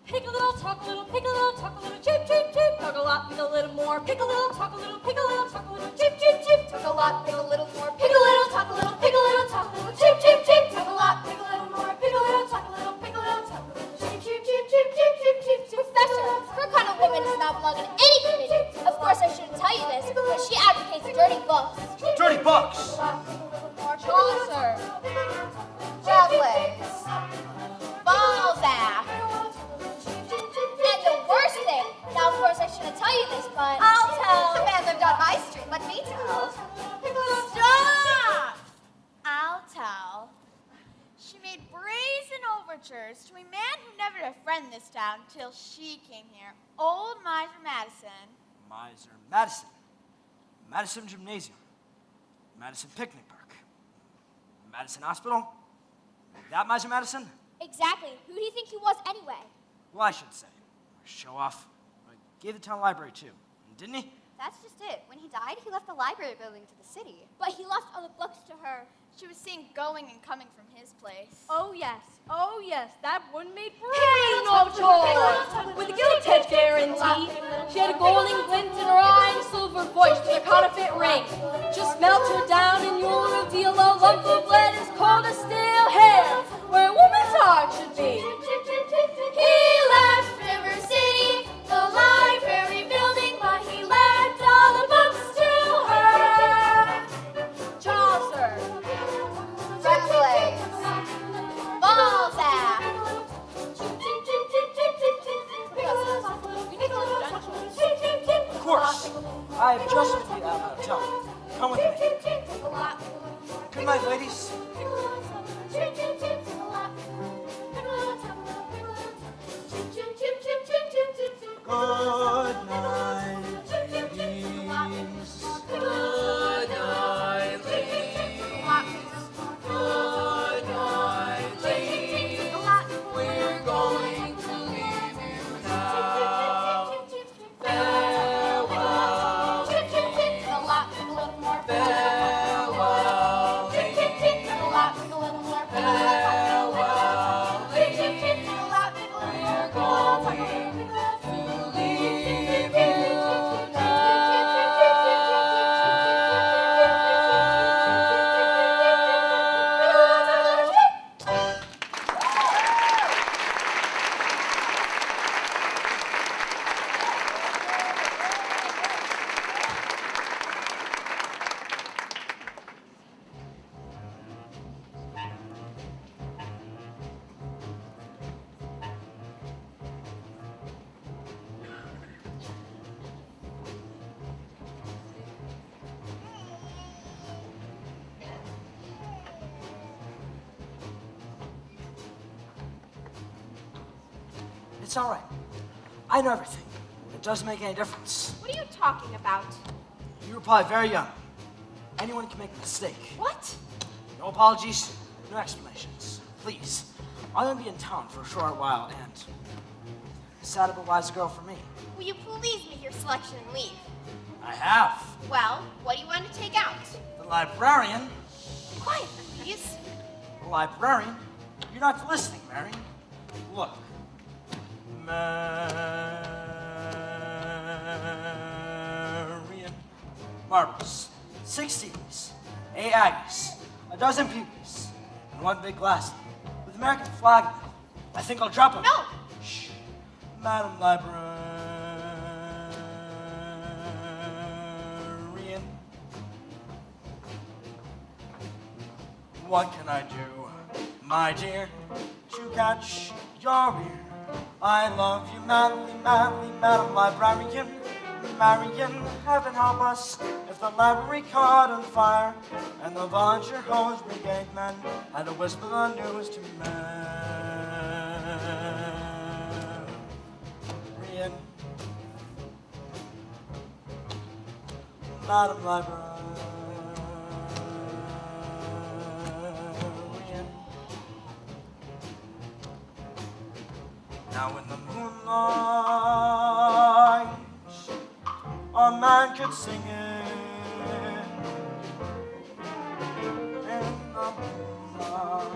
Pick a little, talk a little, pick a little, talk a little, cheep, cheep, cheep. Talk a lot, pick a little more. Pick a little, talk a little, pick a little, talk a little, cheep, cheep, cheep. Talk a lot, pick a little more. Pick a little, talk a little, pick a little, talk a little, cheep, cheep, cheep. Talk a lot, pick a little more. Pick a little, talk a little, pick a little, talk a little, cheep, cheep, cheep, cheep, cheep, cheep, cheep, cheep. Professor, her kind of woman does not belong in any committee. Of course, I shouldn't tell you this, but she advocates dirty books. Dirty books! Chaucer, Rabelais, Balzac, And the worst thing, now of course I shouldn't tell you this, but I'll tell. the man lived on my street. Let me town till she came here. Old Miser Madison. Miser Madison. Madison Gymnasium. Madison Picnic Park. Madison Hospital. That Miser Madison? Exactly. Who do you think he was anyway? Well, I should say. Show off. Gave the town library too, didn't he? That's just it. When he died, he left the library building to the city. But he left all the books to her. She was seen going and coming from his place. Oh, yes. Oh, yes. That one made Hey, no choice! With a guilty guarantee, she had a golden glint in her eye and a silver voice with a counterfeit ring. Just melt her down and you'll reveal a lump of lead is called a stale hair, where a woman's heart should be. He left River City, the library building, but he left all the books to her. Chaucer, Rabelais, Balzac. Of course. I have just with the hotel. Come with me. Good night, ladies. Good night, ladies. Good night, ladies. Good night, ladies. We're going to leave you now. Farewell, ladies. Farewell, ladies. Farewell, ladies. We're going to leave you It's all right. I know everything. It doesn't make any difference. What are you talking about? You were probably very young. Anyone can make a mistake. What? No apologies, no explanations. Please. I'm gonna be in town for a short while, and sad but wise girl for me. Will you please make your selection and leave? I have. Well, what do you want to take out? The librarian. Quiet, please. The librarian? You're not listening, Mary. Look. Marion. Marbles. 6 Stevies. 8 Aggies. A dozen Peewees. And 1 big glass with American flag in it. I think I'll drop them. No! Shh. Madam Librarian. What can I do, my dear, to catch your ear? I love you madly, madly, Madam Librarian. Marian, heaven help us if the library caught on fire and the volunteer hose brigade men had to whisper the news to Marian. Madam Librarian. Now in the moonlight, a man could sing it in the moonlight.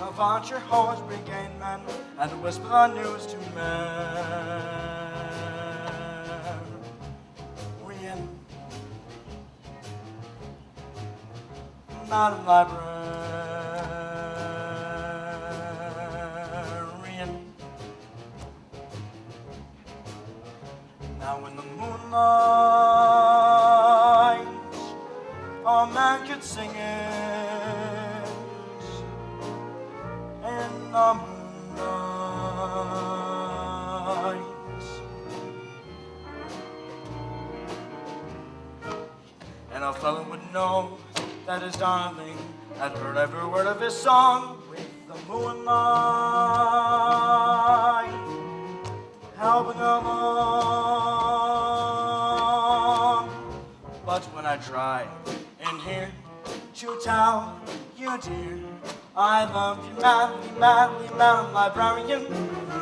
A volunteer hose brigade man had to whisper the news to Marian. Madam Librarian. Now in the moonlight, a man could sing it in the moonlight. And a fellow would know that his darling had heard every word of his song with the Who am I? Helping along. But when I try in here to tell you, dear, I love you madly, madly, madam librarian.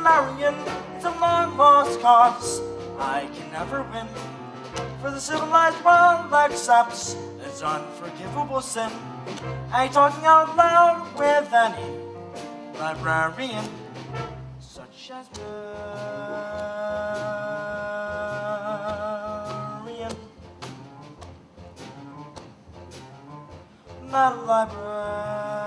Marian, it's a long lost cause I can never win. For the civilized world accepts as unforgivable sin. I ain't talking out loud with any librarian, such as Marian. Not a librarian.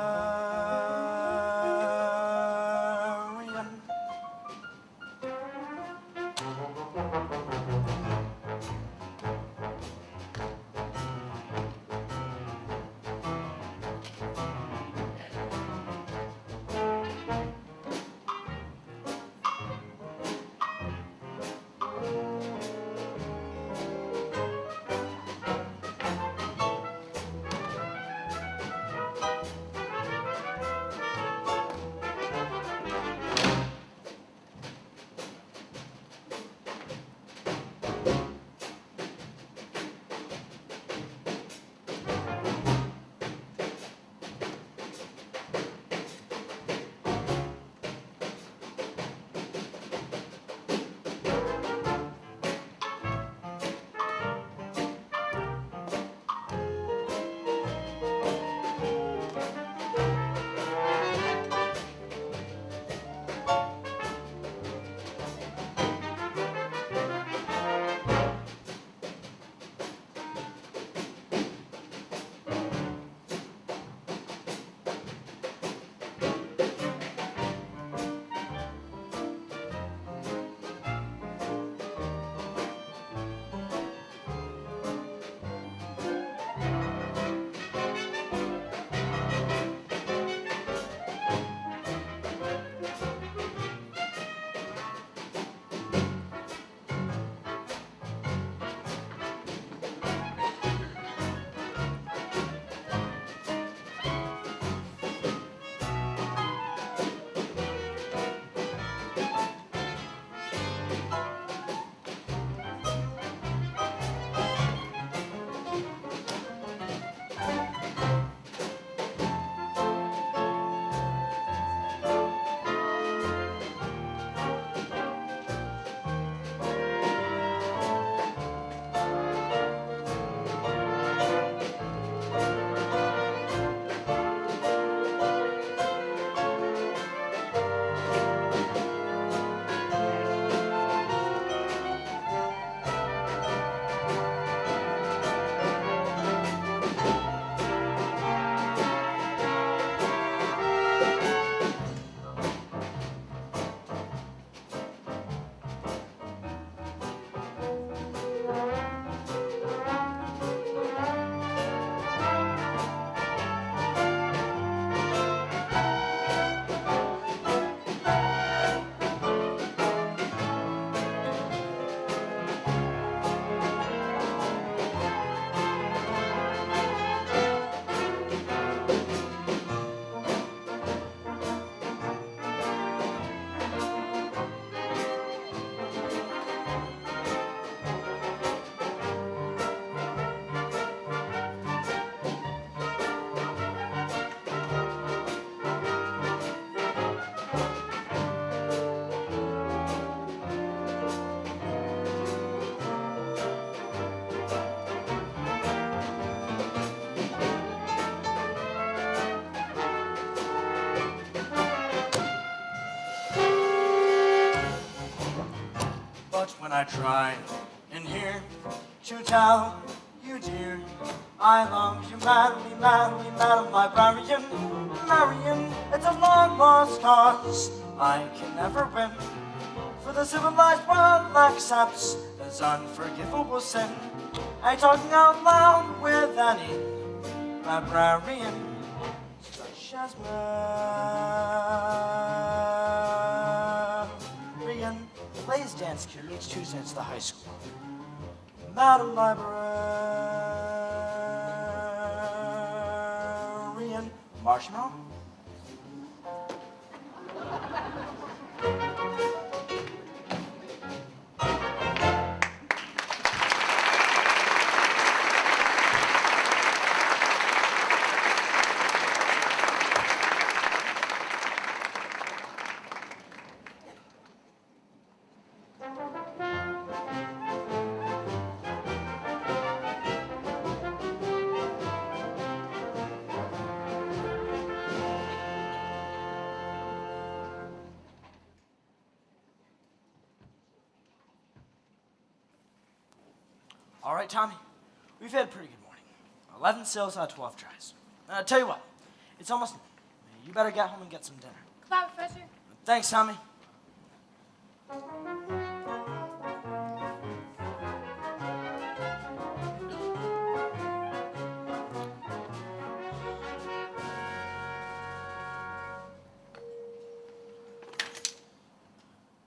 When I try in here to tell you, dear, I love you madly, madly, madam librarian. Marian, it's a long lost cause I can never win. For the civilized world accepts as unforgivable sin. I ain't talking out loud with any librarian, such as Marian. Plays dance cure each Tuesday at the high school. Madam Librarian. Marshmallow? All right, Tommy. We've had a pretty good morning. 11 sales out of 12 tries. Tell you what, it's almost noon. You better get home and get some dinner. Goodbye, Professor. Thanks, Tommy.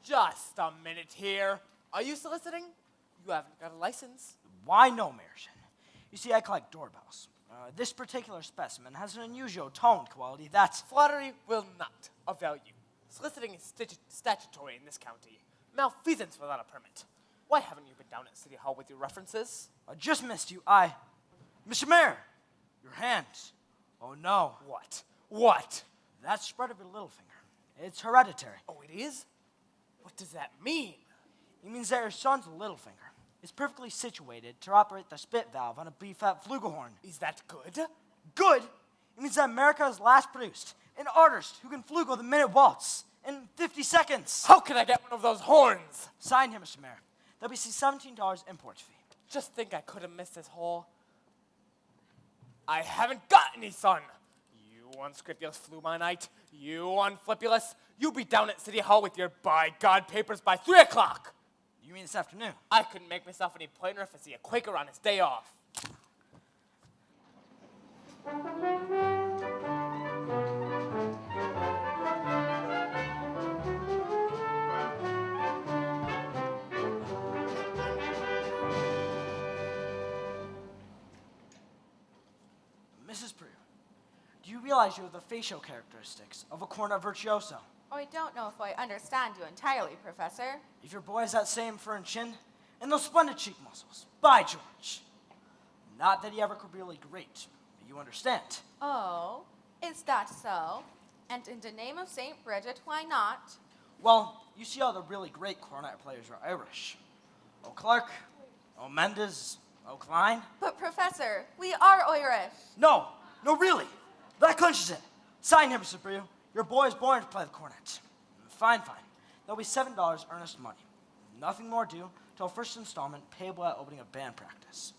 Just a minute here. Are you soliciting? You haven't got a license. Why, no, Meredith. You see, I collect doorbells. This particular specimen has an unusual toned quality that's... Flattery will not avail you. Soliciting is statutory in this county. Malfeasance without a permit. Why haven't you been down at City Hall with your references? I just missed you. Mr. Mayor, your hands. Oh, no. What? What? That's spread of your little finger. It's hereditary. Oh, it is? What does that mean? It means that your son's little finger is perfectly situated to operate the spit valve on a beef-fat flugelhorn. Is that good? Good? It means that America has last produced an artist who can flugel the minute waltz in 50 seconds. How can I get one of those horns? Sign here, Mr. Mayor. There'll be $17 import fee. Just think I could have missed this whole... I haven't got any, son. You unscrupulous flu-my-night. You unflipulous. You'll be down at City Hall with your by-God papers by 3 o'clock. You mean this afternoon? I couldn't make myself any plainer if I see a Quaker on his day off. Mrs. Prue, do you realize you have the facial characteristics of a cornet virtuoso? Oh, I don't know if I understand you entirely, Professor. If your boy has that same firm chin and those splendid cheek muscles, by George. Not that he ever could be really great, but you understand. Oh, is that so? And in the name of St. Bridget, why not? Well, you see all the really great cornet players are Irish. O'Clark, O'Mendes, O'Klein. But Professor, we are Irish. No, really. That clinches it. Sign him, Mr. Prue. Your boy is born to play the cornet. Fine. There'll be $7 earnest money. Nothing more due till first installment payable at opening of band practice.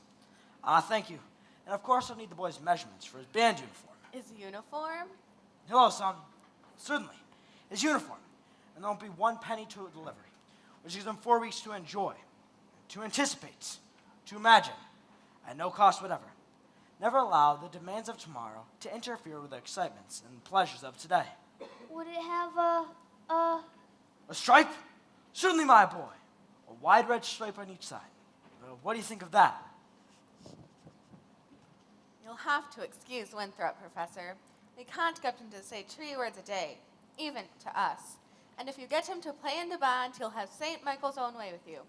Thank you. And of course, I'll need the boy's measurements for his band uniform. His uniform? Hello, son. Certainly. His uniform. And there won't be 1 penny to a delivery, which gives him 4 weeks to enjoy, to anticipate, to imagine, at no cost whatever. Never allow the demands of tomorrow to interfere with the excitements and pleasures of today. Would it have a stripe? Certainly, my boy. A wide red stripe on each side. What do you think of that? You'll have to excuse Winthrop, Professor. We can't get him to say 3 words a day, even to us. And if you get him to play in the band, he'll have St. Michael's own way with you.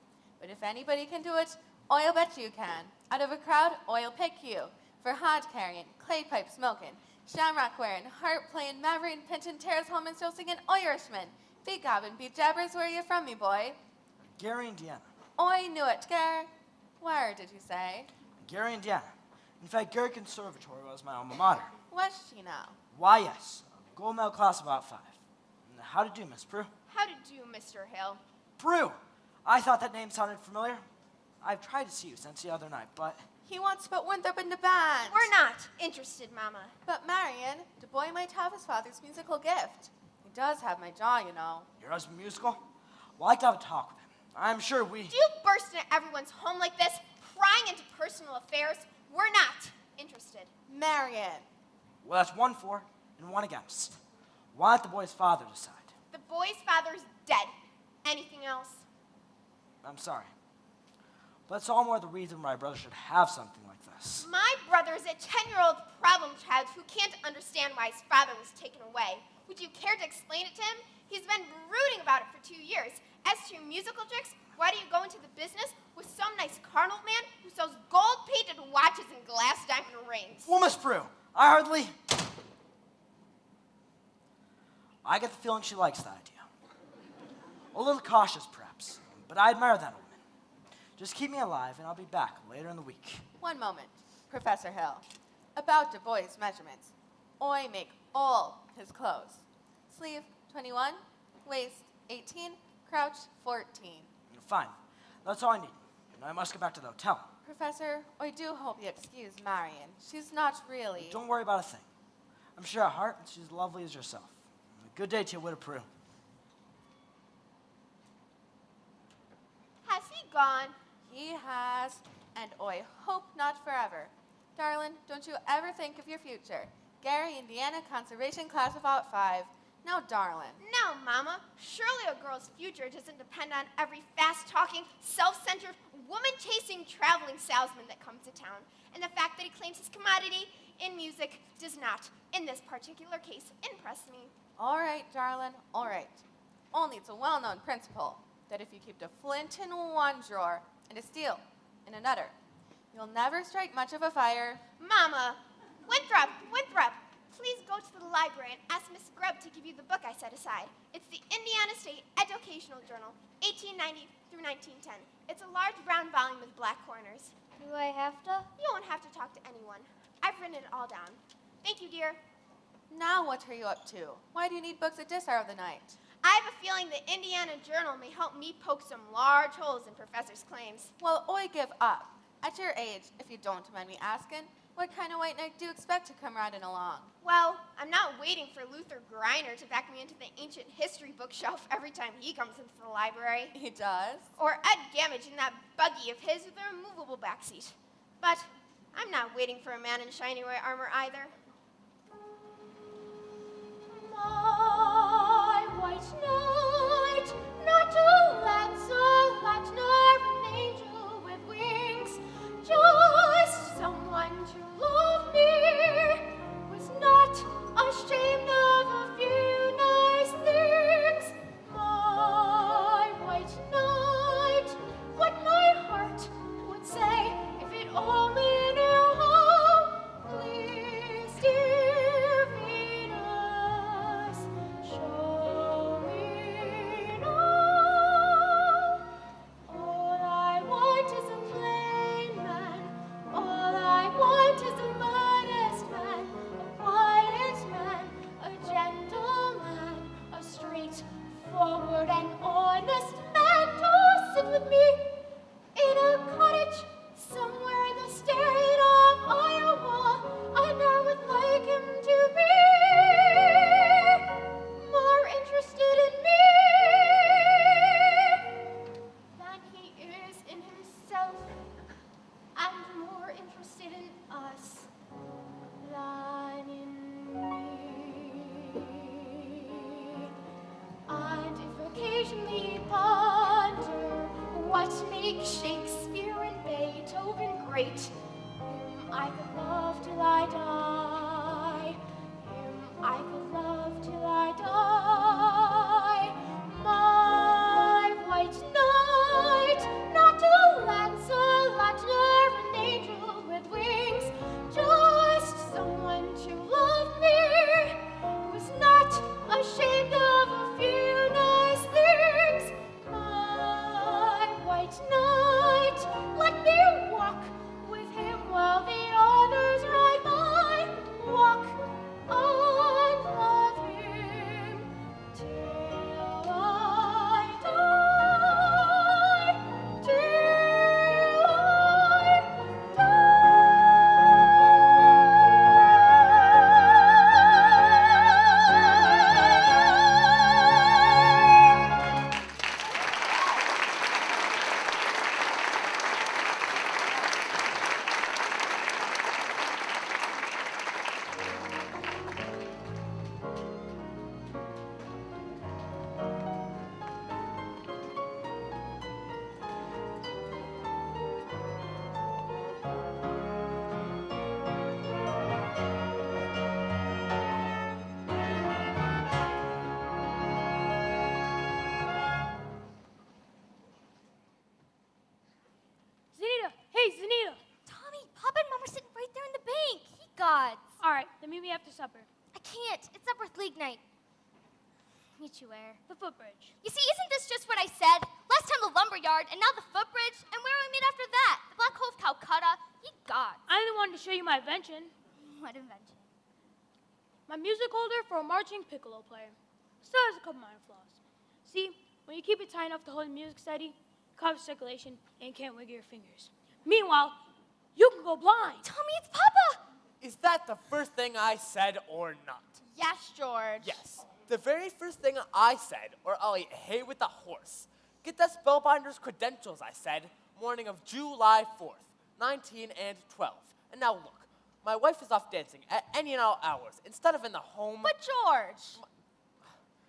But if anybody can do it, I'll bet you can. Out of a crowd, I'll pick you. For hod carrying, clay pipe smoking, shamrock wearing, harp playing, mavering, pinching, tears home and still singing Irishman. Be gobbin', be jabbers, where are you from, me boy? Gary, Indiana. I knew it, Gar. Where did you say? Gary, Indiana. In fact, Gary Conservatory was my alma mater. What's she now? Why, yes. Gold medal class of about 5. How to do, Miss Prue? how to do, Mr. Hill? Prue! I thought that name sounded familiar. I've tried to see you since the other night, but... He wants to put Winthrop in the band. We're not interested, Mama. But Marion, the boy might have his father's musical gift. He does have my jaw, you know. Your husband musical? Well, I'd like to have a talk with him. I'm sure we... Do you burst into everyone's home like this, prying into personal affairs? We're not interested. Marion. Well, that's 1 for and 1 against. Why let the boy's father decide? The boy's father's dead. Anything else? I'm sorry. But it's all more the reason why my brother should have something like this. My brother's a 10-year-old problem child who can't understand why his father was taken away. Would you care to explain it to him? He's been brooding about it for 2 years. As to your musical tricks, why do you go into the business with some nice carnal man who sells gold-painted watches and glass diamond rings? Well, Miss Prue, I get the feeling she likes that idea. A little cautious, perhaps, but I admire that woman. Just keep me alive, and I'll be back later in the week. 1 moment, Professor Hill. About the boy's measurements. I make all his clothes. Sleeve 21, waist 18, crouch 14. Fine. That's all I need. And I must get back to the hotel. Professor, I do hope you excuse Marion. She's not really... Don't worry about a thing. I'm sure at heart she's as lovely as yourself. Good day to you, Widow Prue. Has he gone? He has, and I hope not forever. Darling, don't you ever think of your future. Gary, Indiana Conservation Class of About 5. Now, darling. No, Mama. Surely a girl's future doesn't depend on every fast-talking, self-centered, woman-chasing traveling salesman that comes to town. And the fact that he claims his commodity in music does not, in this particular case, impress me. All right, darling, all right. Only it's a well-known principle that if you keep a flint in one drawer and a steel in another, you'll never strike much of a fire. Mama! Winthrop! Winthrop! Please go to the library and ask Miss Grubb to give you the book I set aside. It's the Indiana State Educational Journal, 1890 through 1910. It's a large brown volume with black corners. Do I have to? You won't have to talk to anyone. I've written it all down. Thank you, dear. Now what are you up to? Why do you need books at this hour of the night? I have a feeling the Indiana Journal may help me poke some large holes in Professor's claims. Well, I give up. At your age, if you don't mind me asking, what kind of white knight do you expect to come riding along? Well, I'm not waiting for Luther Greiner to back me into the ancient history bookshelf every time he comes into the library. He does? Or Ed Gamage in that buggy of his with a removable backseat. But I'm not waiting for a man in shiny white armor either. My white knight, not a Lancelot, nor an angel with wings, just someone to love me, was not ashamed of a few nice things. My white knight, what my heart would say if it only knew how. Please, dear Venus, show me now. All I want is a plain man. All I want is a modest man, a quiet man, a gentleman, a straightforward and honest man to sit with me in a cottage somewhere in the state of Iowa, and I would like him to be more interested in me than he is in himself, and more interested in us than in me. And if occasionally you ponder what makes Shakespeare and Beethoven great, him I could love till I die. Him I could love till I die. My white knight, not a Lancelot, nor an angel with wings, just someone to love me, who's not ashamed of a few nice things. My white knight, let me walk with him while the others ride by. Walk and love him till I die, till I Zanita! Hey, Zanita! Tommy, Papa and Mom are sitting right there in the bank. He gods. All right, then meet me after supper. I can't. It's Upworth League night. Meet you where? The footbridge. You see, isn't this just what I said? Last time the lumberyard, and now the footbridge, and where do we meet after that? The Black Hole of Calcutta? Ye gods. I'm the one to show you my invention. What invention? My music holder for a marching piccolo player. Still has a couple minor flaws. See, when you keep it tight enough to hold the music steady, it causes circulation and you can't wiggle your fingers. Meanwhile, you can go blind. Tommy, it's Papa. Is that the first thing I said or not? Yes, George. Yes. The very first thing I said, or I'll eat hay with a horse. Get that spellbinder's credentials, I said, morning of July 4th, 19 and 12. And now look, my wife is off dancing at any and all hours instead of in the home. But George.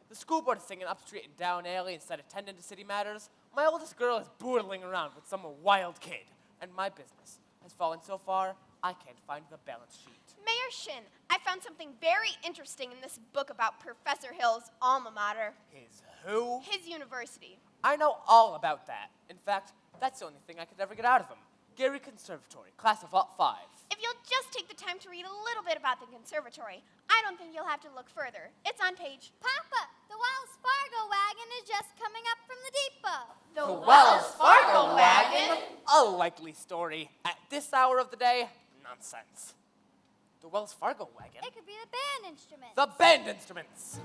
The school board is singing up street and down alley instead of tending to city matters. My oldest girl is boodling around with some wild kid. And my business has fallen so far, I can't find the balance sheet. Mayor Shin, I found something very interesting in this book about Professor Hill's alma mater. His who? His university. I know all about that. In fact, that's the only thing I could ever get out of him. Gary Conservatory, class of 5. If you'll just take the time to read a little bit about the conservatory, I don't think you'll have to look further. It's on page... Papa, the Wells Fargo wagon is just coming up from the depot. The Wells Fargo wagon? A likely story. At this hour of the day, nonsense. The Wells Fargo wagon? It could be the band instrument. The band instruments!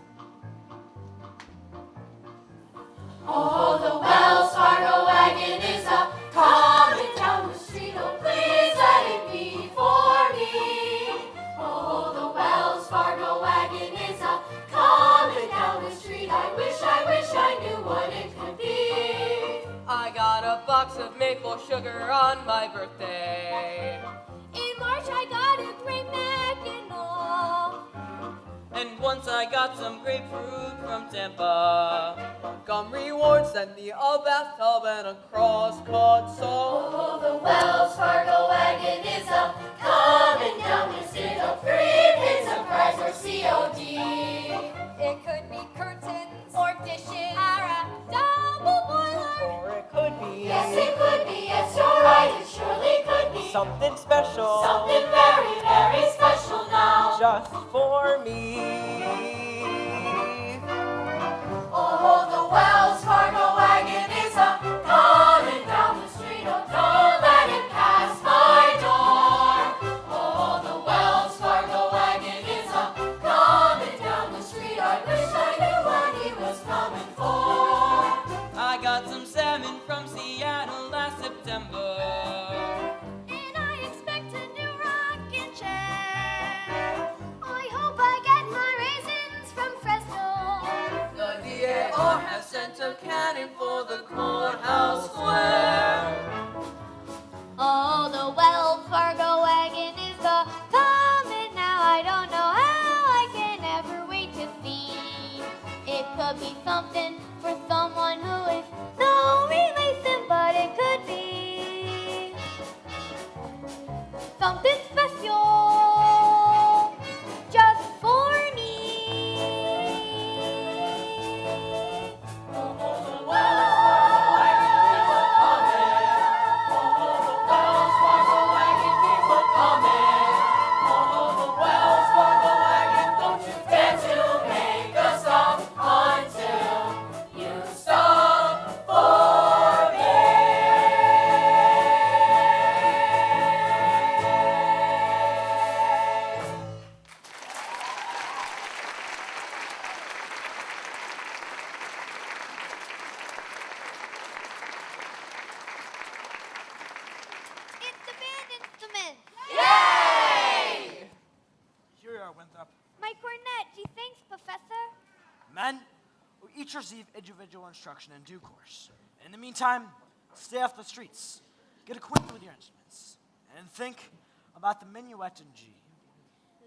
Oh, the Wells Fargo wagon is a coming down the street. Oh, please let it be for me. Oh, the Wells Fargo wagon is a coming down the street. I wish I knew what it could be. I got a box of maple sugar on my birthday. In March I got a great Mackinac. And once I got some grapefruit from Tampa. Montgomery Ward sent me a bathtub and a cross-cut saw. Oh, the Wells Fargo wagon is a coming down the street. A prepaid surprise or COD. It could be curtains or dishes or a double boiler. Or it could be. Yes, it could be. Yes, you're right. It surely could be. Something special. Something very, very special now. Just for me. Oh, the Wells Fargo wagon is a coming down the street. Oh, don't let it pass my door. Oh, the Wells Fargo wagon is a coming down the street. I wish I knew what he was coming for. I got some salmon from Seattle last September. And I expect a new rocking chair. I hope I get my raisins from Fresno. The DAR has sent a cannon for the courthouse square. Oh, the Wells Fargo wagon is a coming now. I don't know how I can ever wait to see. It could be something for someone who is no relation, but it could be something special just for me. Dare to make a stop until you stop for me. It's the band instrument. Yay! Here you are, Winthrop. My cornet. Gee, thanks, Professor. Men will each receive individual instruction in due course. In the meantime, stay off the streets, get acquainted with your instruments, and think about the minuet in G.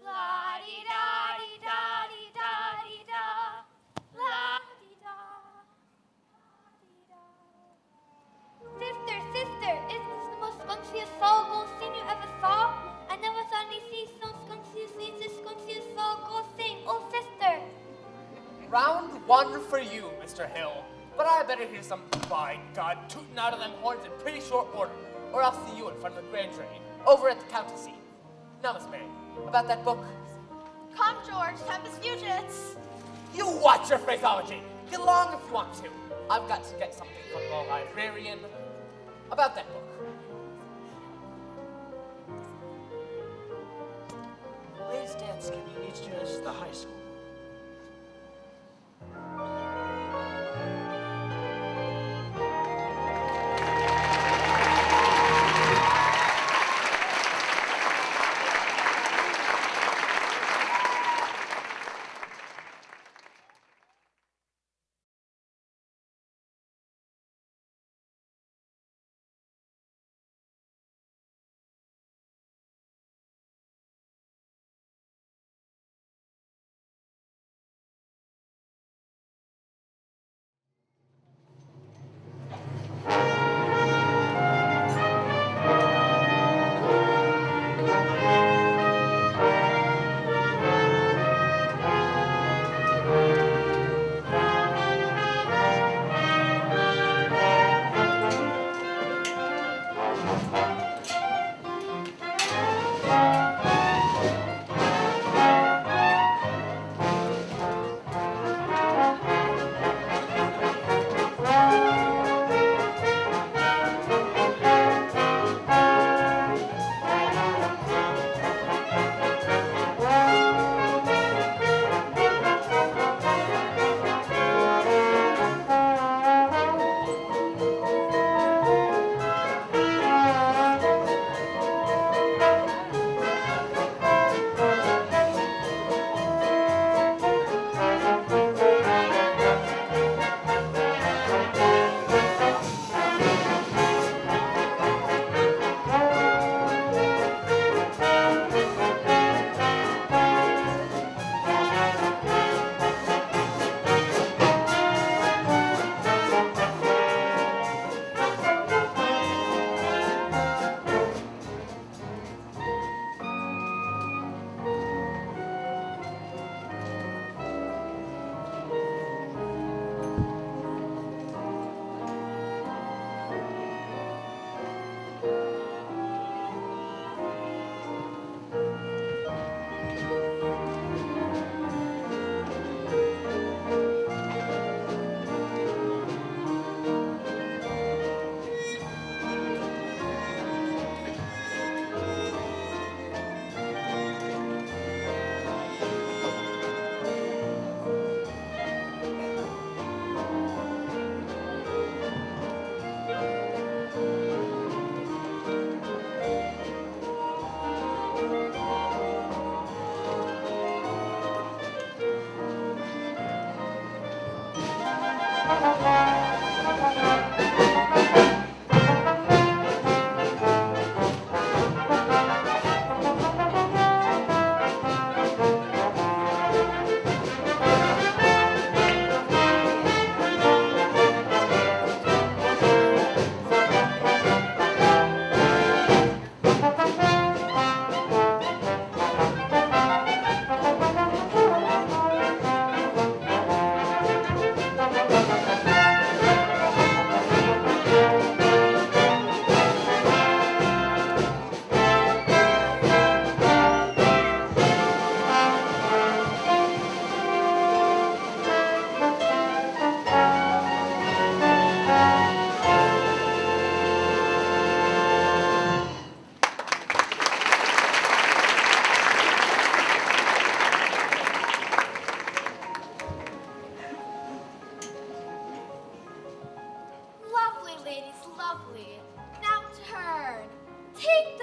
La-di-da-di-da-di-da-di-da. La-di-da. Sister, sister, is this the most scrumptious soul scene you ever saw? I never saw any see so scrumptious, this scrumptious soul sing. Oh, sister. Round 1 for you, Mr. Hill. But I better hear some, by God, tooting out of them horns in pretty short order, or I'll see you in front of the grand jury, over at the county seat. Now, Miss Mary, about that book. Come, George. Tempest Fugits. You watch your phraseology. Get along if you want to. I've got to get something from the librarian about that book. Ladies dance can be neat students at the high school.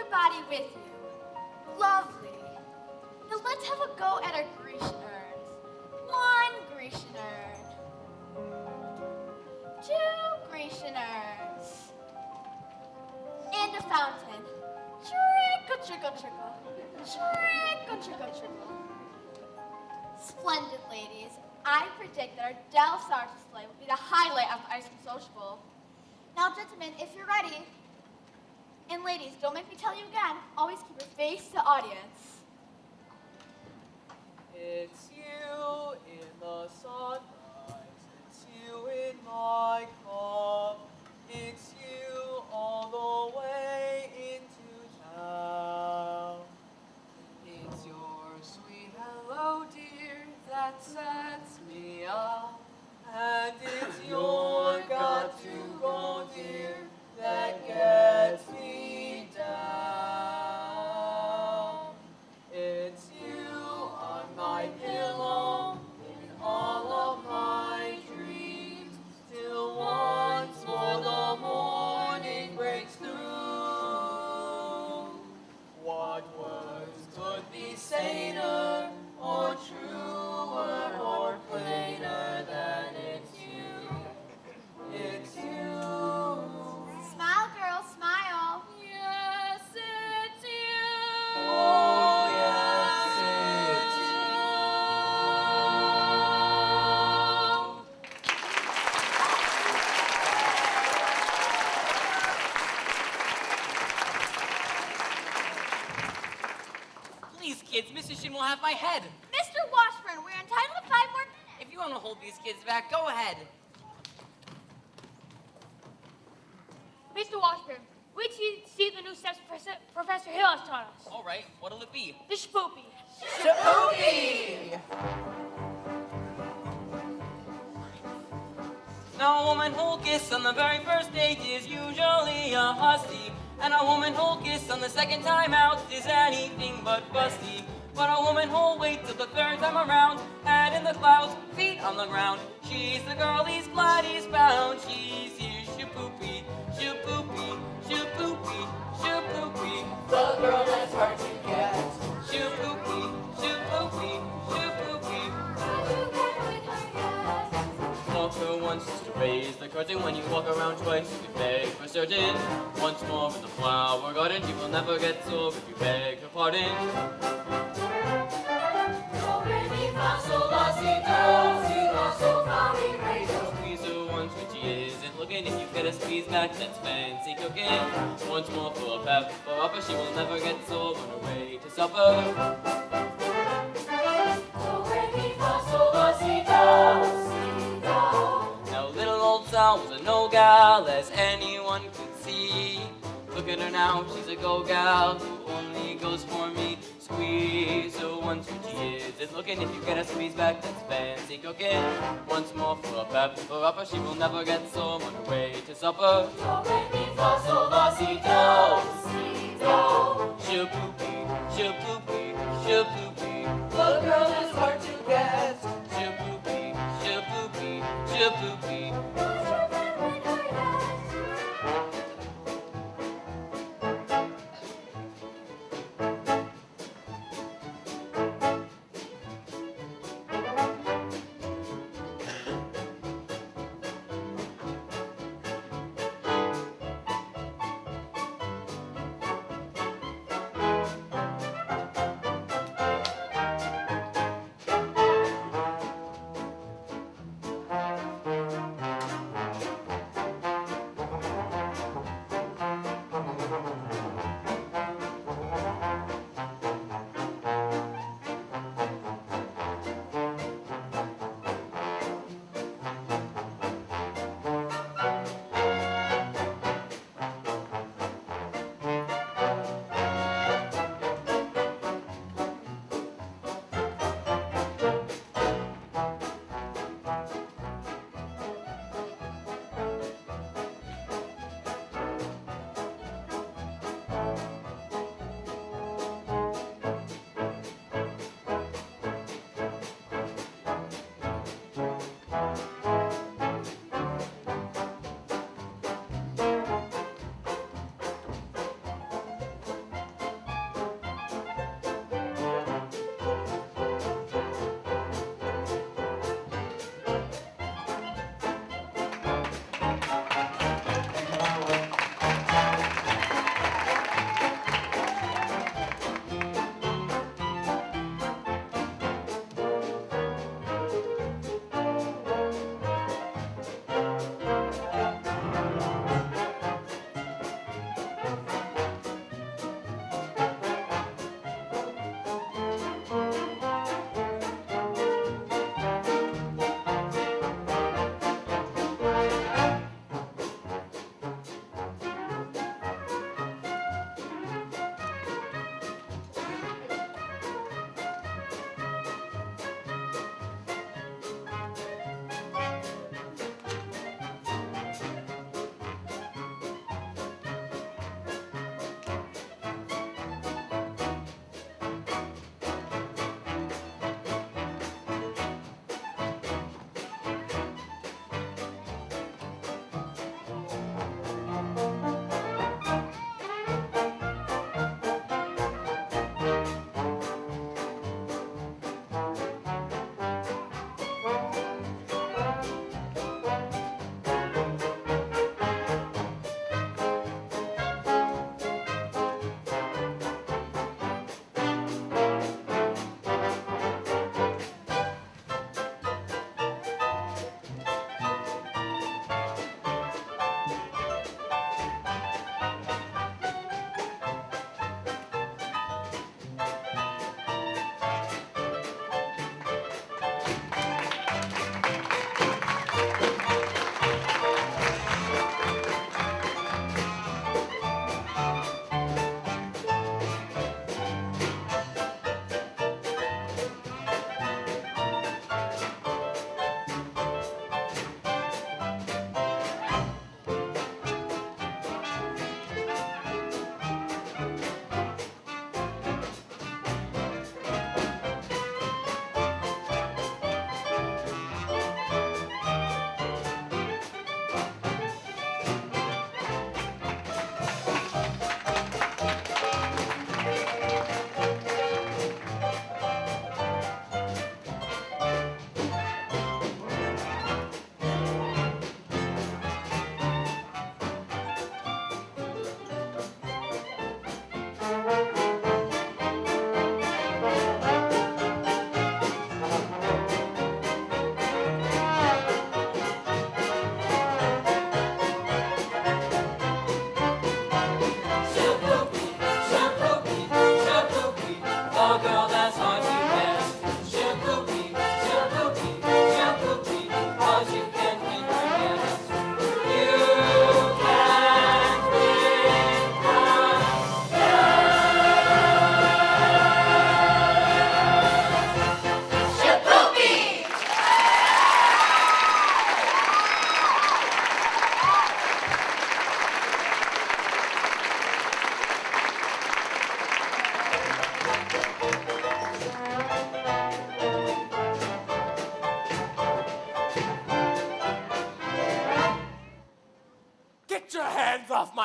everybody with you. Lovely. Now let's have a go at our Grecian urns. 1 Grecian urn. 2 Grecian urns. And a fountain. Trickle, trickle, trickle. Trickle, trickle, trickle. Splendid, ladies. I predict that our Dallas Art display will be the highlight of the Ice Cream Sociable. Now, gentlemen, if you're ready, and ladies, don't make me tell you again, always keep your face to the audience. It's you in the sunrise, it's you in my cup, it's you all the way into town. It's your sweet hello, dear, that sets me up, and it's your got to go, dear, that gets me down. It's you on my pillow in all of my dreams, till once more the morning breaks through. What words could be saner, or truer, or plainer than it's you? It's you. Smile, girl, smile. Yes, it's you. Oh, yes, it's Please, kids, Mrs. Shin will have my head. Mr. Washburn, we're entitled to 5 more minutes. If you want to hold these kids back, go ahead. Mr. Washburn, wait till you see the new steps Professor Hill has taught us. All right, what'll it be? The spoopy. Spoopy! Now, a woman who'll kiss on the very first date is usually a hussy, and a woman who'll kiss on the second time out is anything but fussy. But a woman who'll wait till the 3rd time around, head in the clouds, feet on the ground, she's the girl he's glad he's found. She's here, shoo-poopy, shoo-poopy, shoo-poopy, shoo-poopy. The girl that's hard to get. Shoo-poopy, shoo-poopy, shoo-poopy. Walk her once just to raise the curtain. When you walk around twice, you can beg for certain. Once more in the flower garden, you will never get sore if you beg her pardon. Squeeze her once when she isn't looking. If you get a squeeze back, that's fancy cooking. Once more for a pep for upper, she will never get sore on her way to supper. Now little old Sal was a no-gal, as anyone could see. Look at her now, she's a go-gal who only goes for me. Squeeze her once when she isn't looking. If you get a squeeze back, that's fancy cooking. Once more for a pep for upper, she will never get sore on her way to supper. Shoo-poopy, shoo-poopy, shoo-poopy. The girl is hard to get. Shoo-poopy, shoo-poopy, shoo-poopy.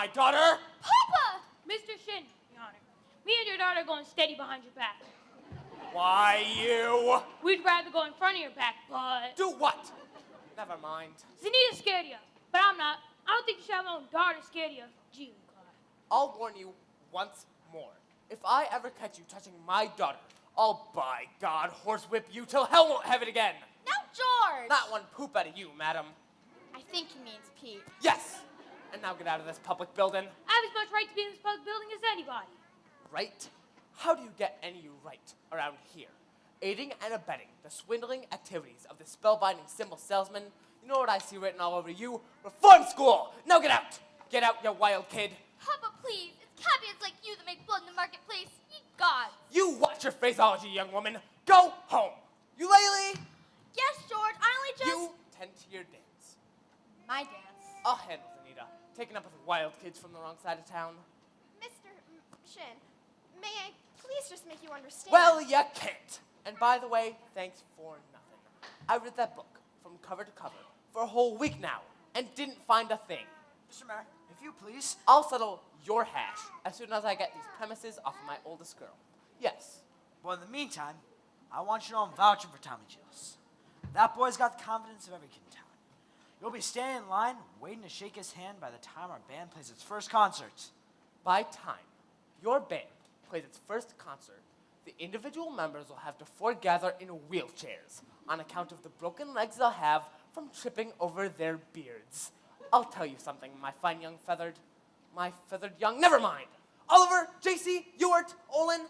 my daughter. Papa! Mr. Shin, Your Honor, me and your daughter are going steady behind your back. Why you? We'd rather go in front of your back, but... Do what? Never mind. Zanita's scared of you, but I'm not. I don't think you should have my own daughter scared of you. Gee, Clyde. I'll warn you once more. If I ever catch you touching my daughter, I'll, by God, horsewhip you till hell won't have it again. Now, George! Not one poop out of you, madam. I think he means Pete. Yes! And now get out of this public building. I have as much right to be in this public building as anybody. Right? How do you get any right around here? Aiding and abetting the swindling activities of the spellbinding symbol salesman. You know what I see written all over you? Reform school! Now get out! Get out, you wild kid. Papa, please. It's caveats like you that make blood in the marketplace. Ye gods. You watch your phraseology, young woman. Go home. Eulalie! Yes, George. I only just... You tend to your dance. My dance. I'll handle Anita. Taking up with wild kids from the wrong side of town. Mr. Shin, may I please just make you understand? Well, you can't. And by the way, thanks for nothing. I read that book from cover to cover for a whole week now and didn't find a thing. Mr. Mayor, if you please. I'll settle your hash as soon as I get these premises off of my oldest girl. Yes. Well, in the meantime, I want you to know I'm vouching for Tommy Gillis. That boy's got the confidence of every kid in town. You'll be standing in line, waiting to shake his hand by the time our band plays its first concert. By time your band plays its first concert, the individual members will have to foregather in wheelchairs on account of the broken legs they'll have from tripping over their beards. I'll tell you something, my fine young feathered. My feathered young, never mind. Oliver, JC, Ewart, Olin.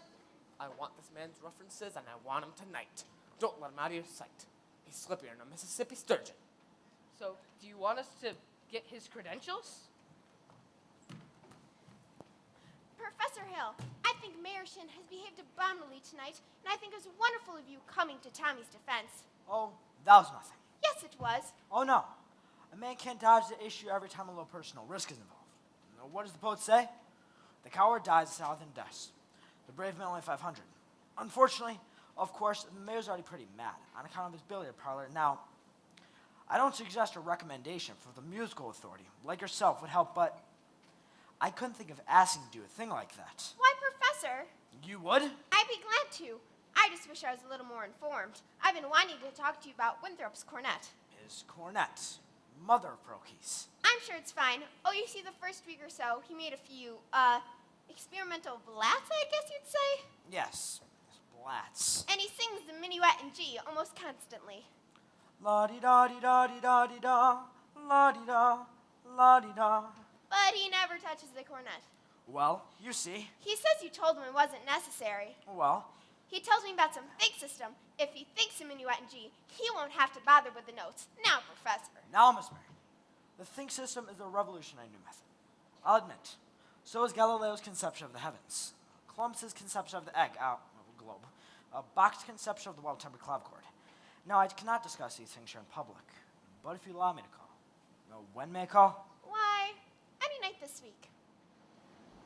I want this man's references and I want him tonight. Don't let him out of your sight. He's slippier than a Mississippi sturgeon. So, do you want us to get his credentials? Professor Hill, I think Mayor Shin has behaved abominably tonight, and I think it was wonderful of you coming to Tommy's defense. Oh, that was nothing. Yes, it was. Oh, no. A man can't dodge the issue every time a little personal risk is involved. Now, what does the poet say? The coward dies a thousand deaths. The brave man only 500. Unfortunately, of course, the mayor's already pretty mad on account of his billiard parlor. Now, I don't suggest a recommendation for the musical authority, like yourself, would help, but I couldn't think of asking you to do a thing like that. Why, Professor? You would? I'd be glad to. I just wish I was a little more informed. I've been wanting to talk to you about Winthrop's cornet. His cornet. Mother of Prokeys. I'm sure it's fine. Oh, you see, the first week or so, he made a few, experimental blats, I guess you'd say? Yes, blats. And he sings the minuet in G almost constantly. La-di-da-di-da-di-da-di-da, la-di-da, la-di-da. But he never touches the cornet. Well, you see. He says you told him it wasn't necessary. Well. He tells me about some fake system. If he thinks a minuet in G, he won't have to bother with the notes. Now, Professor. Now, Miss Mary. The think system is a revolutionary new method. I'll admit. So is Galileo's conception of the heavens. Columbus's conception of the egg, globe. Bach's conception of the well-tempered clavichord. Now, I cannot discuss these things here in public, but if you allow me to call. When may I call? Why, any night this week.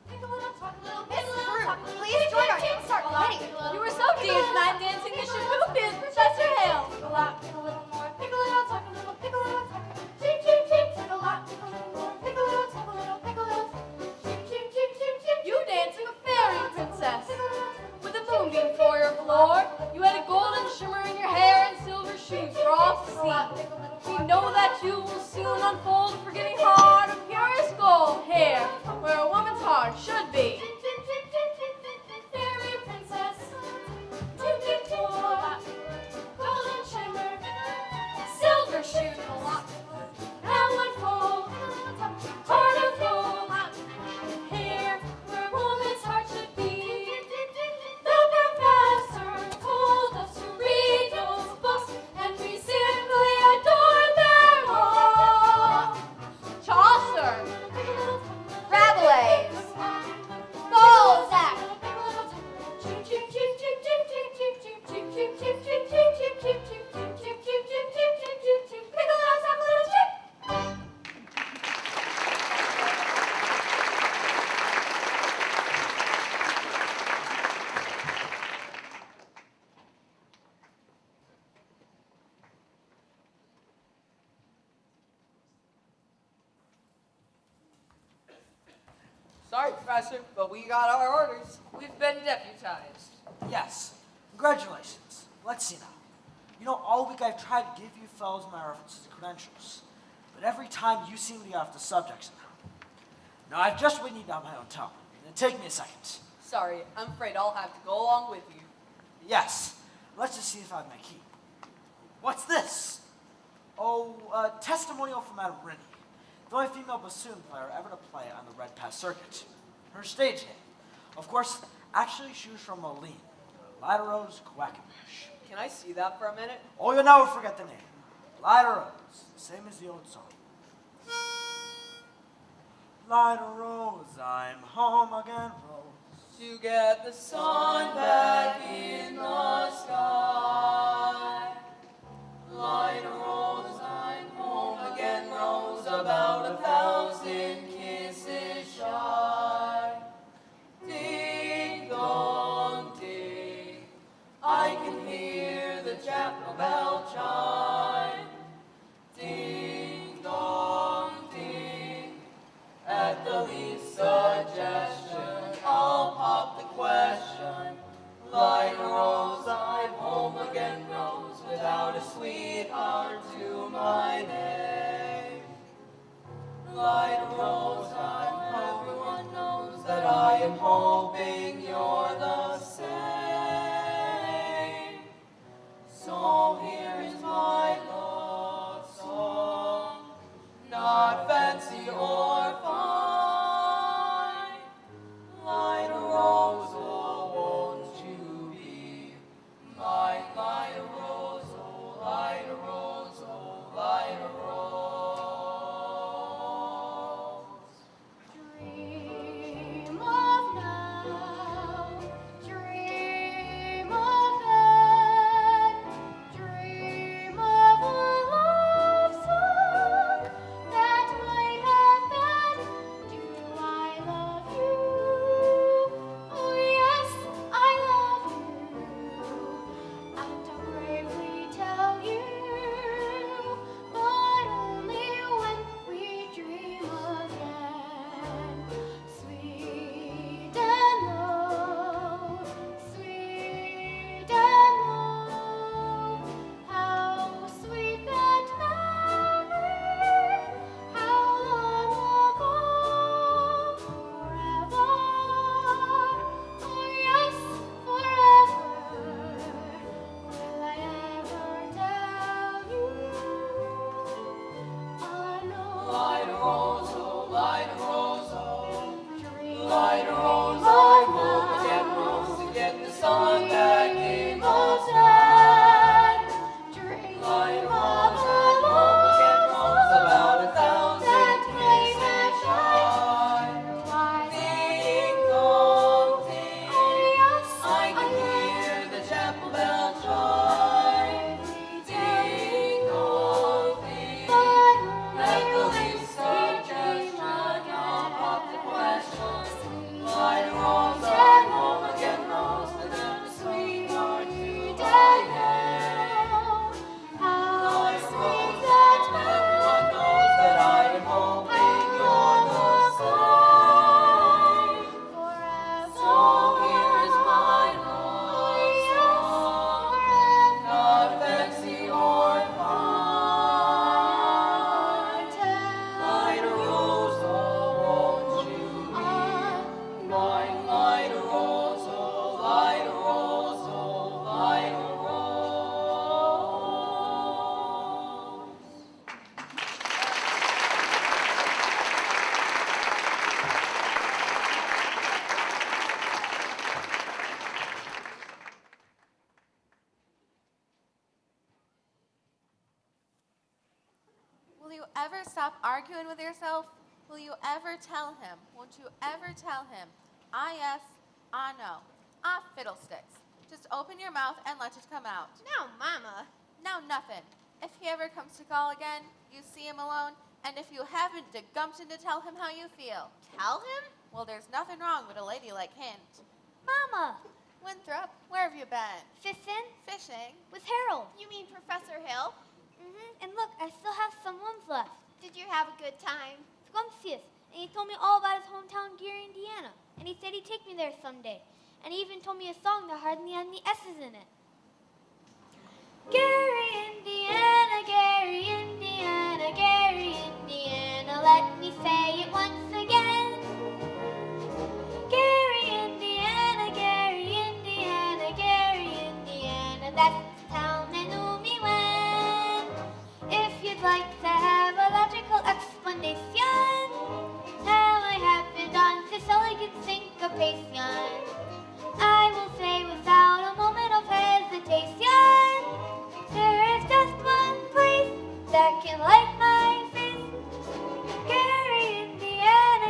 Pick a little, talk a little, Miss Brew, please join our dance start already. You were so dear tonight dancing the Shaboopin, Professor Hill. Pick a lot, pick a little more. Pick a little, talk a little, pick a little, talk a little. Cheep, cheep, cheep. Pick a lot, pick a little more. Pick a little, talk a little, pick a little. Cheep, cheep, cheep, cheep, cheep. You dancing a fairy princess with a moonbeam for your floor. You had a golden shimmer in your hair and silver shoes for all to see. We know that you will soon unfold, forgetting hard of purest gold hair. Sorry, Professor, but we got our orders. We've been deputized. Yes. Congratulations. Let's see now. You know, all week I've tried to give you fellows my references and credentials, but every time you seem to get off the subject somehow. Now, I've just written down my own tongue. It'll take me a second. Sorry, I'm afraid I'll have to go along with you. Yes. Let's just see if I have my key. What's this? Oh, a testimonial from Madame Rennie, the only female bassoon player ever to play on the Red Pass circuit. Her stage name. Of course, actually she was from Moline, Lida Rose Quackenbush. Can I see that for a minute? Oh, you'll never forget the name. Lida Rose, same as the old song. Lida Rose, I'm home again, Rose. To get the sun back in the sky. Lida Rose, I'm home again, Rose, about 1,000 kisses shy. Ding dong ding, I can hear the chapel bell chime. Ding dong ding, at the least suggestion, I'll pop the question. Like a rose, I'm home again, Rose, without a sweetheart to my name. Like a rose, everyone knows that I am hoping you're the same. So here is my love song, not fancy or fine. Like a rose, oh, won't you be mine? Like a rose, oh, like a rose, oh, like a rose. Dream of now, dream of then, dream of a love song that might have been. Do I love you? Oh yes, I love you, and I'll bravely tell you, but only when we dream again. Sweet and low, sweet and low, how sweet that memory, how long ago, forever, oh yes, forever, will I ever tell you? I know. Light a rose, oh, light a rose, oh. Dream Light a rose, I'm home again, Rose, to get the sun back in the sky. Light a rose, I'm home again, Rose, about 1,000 kisses shy. Ding dong ding, I can hear the chapel bell chime. Ding dong ding, at the least suggestion, I'll pop the question. Light a rose, I'm home again, Rose, without a sweetheart to my name. Light a rose, everyone knows that I am hoping you're the same. So here's my love song, not fancy or fine. Light a rose, oh, won't you be mine? Light a rose, oh, light a rose, oh, light a rose. Will you ever stop arguing with yourself? Will you ever tell him? Won't you ever tell him? Ah, yes. Ah, no. Ah, fiddlesticks. Just open your mouth and let it come out. Now, Mama. Now, nothing. If he ever comes to call again, you see him alone, and if you haven't the gumption to tell him how you feel. Tell him? Well, there's nothing wrong with a ladylike hint. Mama, Winthrop, where have you been? Fifin Fishing. with Harold. You mean Professor Hill? And look, I still have some ones left. Did you have a good time? Scrumptious. And he told me all about his hometown, Gary, Indiana. there someday. And he even told me a song that hardly had any S's in it. Gary, Indiana, Gary, Indiana, Gary, Indiana, let me say it once again. Gary, Indiana, Gary, Indiana, Gary, Indiana, that's the town that knew me when. If you'd like to have a logical explanation, how I happened on this elegant syncopation, I will say without a moment of hesitation, there is just one place that can light my face. Gary, Indiana,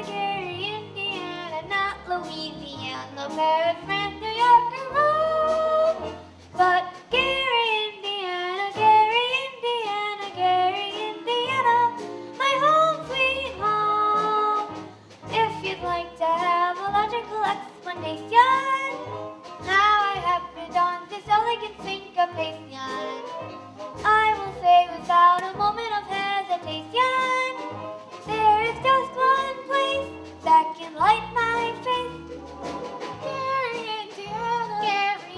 not Louisiana, Paris, France, New York, or Rome. But Gary, Indiana, my home sweet home. If you'd like to have a logical explanation, how I happened on this elegant syncopation, I will say without a moment of hesitation, there is just one place that can light my face. Gary,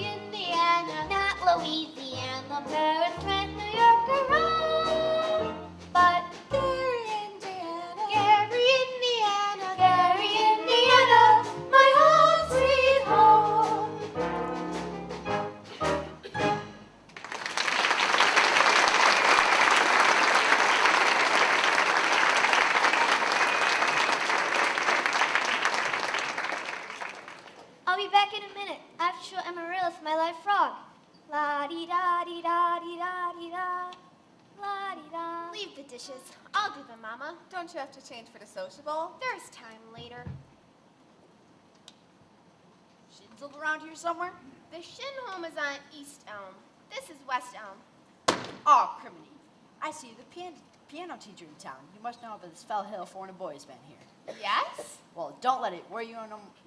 Indiana, not Louisiana, Paris, France, New York, or Rome. But Gary, Indiana, my home sweet home. I'll be back in a minute. I have to show Amaryllis my live frog. La-dee-da-dee-da-dee-da-dee-da. La-dee-da. Leave the dishes. I'll do them, Mama. Don't you have to change for the sociable? There's time later. Shin's still around here somewhere? The Shin home is on East Elm. This is West Elm. Oh, criminy. I see the piano teacher in town. You must know about this Fell Hill foreign boy's been here. Yes? Well, don't let it worry you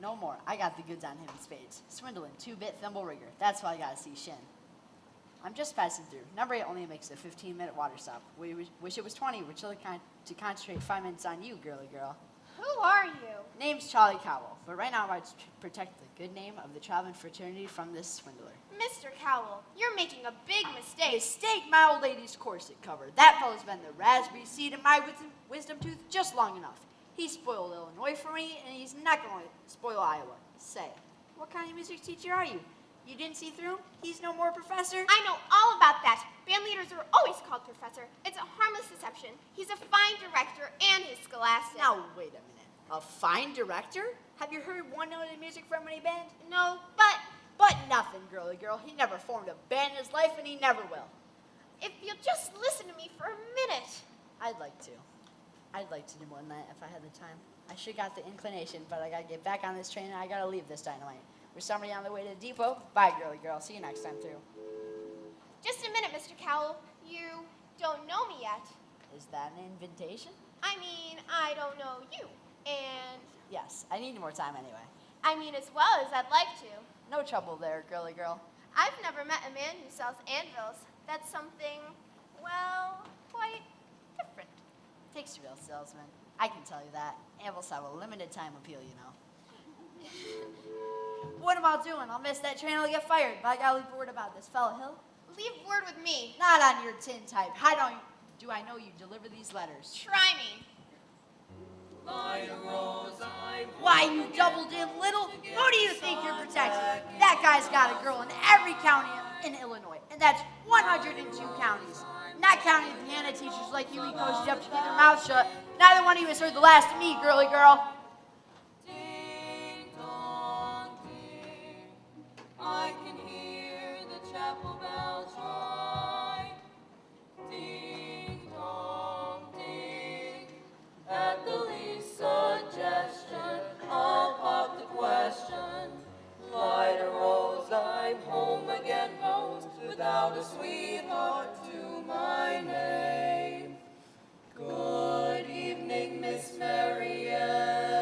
no more. I got the goods on him in spades. Swindling, 2-bit thimble rigger. That's why I gotta see Shin. I'm just passing through. Number 8 only makes a 15-minute water stop. We wish it was 20. We're chilling to concentrate 5 minutes on you, girly girl. Who are you? Name's Charlie Cowell, but right now I want to protect the good name of the traveling fraternity from this swindler. Mr. Cowell, you're making a big mistake. Mistake my old lady's corset cover. That fellow's been the raspberry seed in my wisdom tooth just long enough. He spoiled Illinois for me, and he's not going to spoil Iowa. Say, what kind of music teacher are you? You didn't see through? He's no more professor? I know all about that. Band leaders are always called professor. It's a harmless deception. He's a fine director and his scholastic. Now, wait a minute. A fine director? Have you heard one note of music from any band? No, but nothing, girly girl. He never formed a band in his life, and he never will. if you'll just listen to me for a minute. I'd like to. I'd like to do more than that if I had the time. I should got the inclination, but I gotta get back on this train and I gotta leave this dynamite. With somebody on the way to the depot, bye, girly girl. See you next time through. Just a minute, Mr. Cowell. You don't know me yet. Is that an invitation? I mean, I don't know you. And Yes, I need more time anyway. I mean as well as I'd like to. No trouble there, girly girl. I've never met a man who sells anvils. That's something, well, quite different. Takes a real salesman. I can tell you that. Anvils have a limited time appeal, you know. What am I doing? I'll miss that train. I'll get fired. But I gotta leave word about this Fell Hill. Leave word with me. Not on your tin type. How do I know you deliver these letters? Try me. Why, you doubled in little? Who do you think you're protecting? That guy's got a girl in every county in Illinois, and that's 102 counties. Not counting the piano teachers like you, he coached up to keep their mouths shut. Neither one of you has heard the last of me, girly girl. Ding dong ding, I can hear the chapel bells chime. Ding dong ding, at the least suggestion, I'll pop the question. Light a rose, I'm home again, Rose, without a sweetheart to my name. Good evening, Miss Marianne.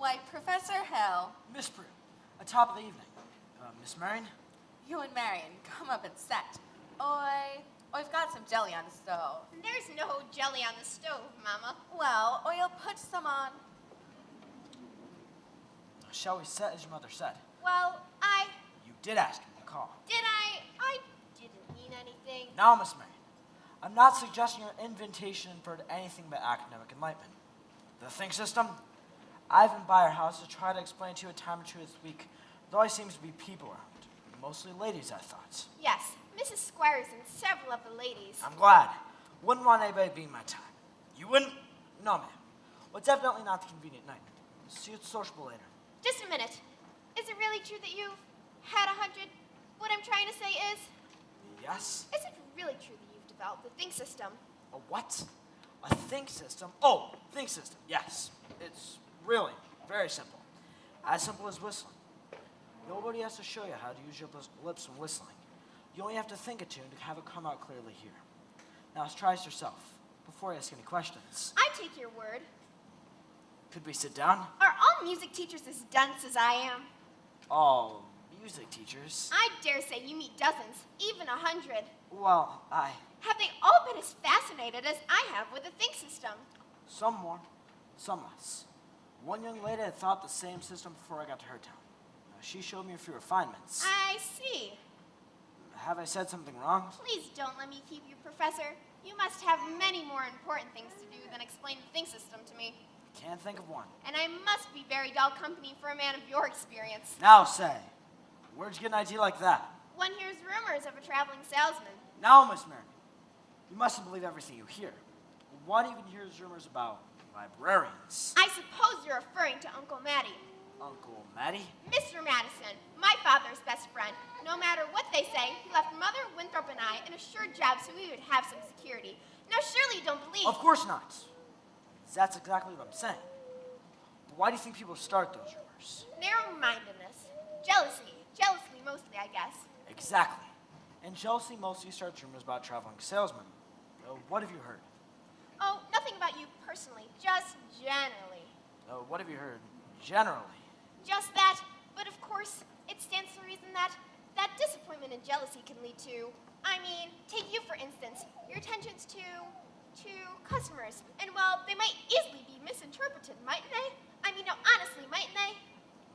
Why, Professor Hill. Miss Prue, atop of the evening. Miss Marion? You and Marion, come up and set. I've got some jelly on the stove. There's no jelly on the stove, Mama. Well, I'll put some on. Shall we set as your mother said? Well, You did ask me to call. Did I? I didn't mean anything. Now, Miss Marion, I'm not suggesting your invitation for anything but academic enlightenment. The Think System? I've been by our house to try to explain to you a time or two this week. There always seems to be people around. Mostly ladies, I thought. Yes, Mrs. Squires and several of the ladies. I'm glad. Wouldn't want anybody being my time. You wouldn't? No, ma'am. Well, it's definitely not the convenient night. See you at sociable later. Just a minute. Is it really true that you've had 100? What I'm trying to say is, Yes? is it really true that you've developed the Think System? A what? A think system? Oh, think system, yes. It's really very simple. As simple as whistling. Nobody has to show you how to use your lips when whistling. You only have to think a tune to have it come out clearly here. Now, let's try it yourself, before I ask any questions. I take your word. Could we sit down? Are all music teachers as dunce as I am? All music teachers? I dare say you meet dozens, even 100. Well, Have they all been as fascinated as I have with the Think System? some more, some less. One young lady had thought the same system before I got to her town. She showed me a few refinements. I see. Have I said something wrong? Please don't let me keep you, Professor. You must have many more important things to do than explain the Think System to me. Can't think of one. And I must be very dull company for a man of your experience. Now say, where'd you get an idea like that? One hears rumors of a traveling salesman. Now, Miss Marion, you mustn't believe everything you hear. One even hears rumors about librarians. I suppose you're referring to Uncle Matty. Uncle Matty? Mr. Madison, my father's best friend. No matter what they say, he left Mother, Winthrop, and I an assured job so we would have some security. Now, surely you don't believe... Of course not. That's exactly what I'm saying. But why do you think people start those rumors? Narrow-mindedness. Jealousy. Jealously, mostly, I guess. Exactly. And jealousy mostly starts rumors about traveling salesmen. What have you heard? Oh, nothing about you personally, just generally. What have you heard generally? Just that, but of course, it stands to reason that disappointment and jealousy can lead to, take you for instance, your attentions to customers. And well, they might easily be misinterpreted, mightn't they? No, honestly, mightn't they?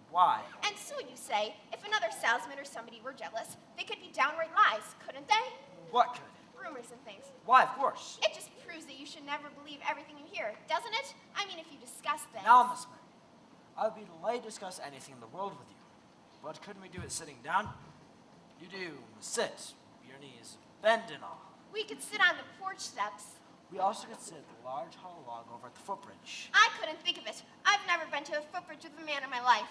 Why? And so you say, if another salesman or somebody were jealous, they could be downright lies, couldn't they? What could? Rumors and things. Why, of course. It just proves that you should never believe everything you hear, doesn't it? If you discuss things. Now, Miss Marion, I would be delighted to discuss anything in the world with you. But couldn't we do it sitting down? You do sit, your knees bend and all. We could sit on the porch steps. We also could sit at the large hollow log over at the footbridge. I couldn't think of it. I've never been to a footbridge with a man in my life.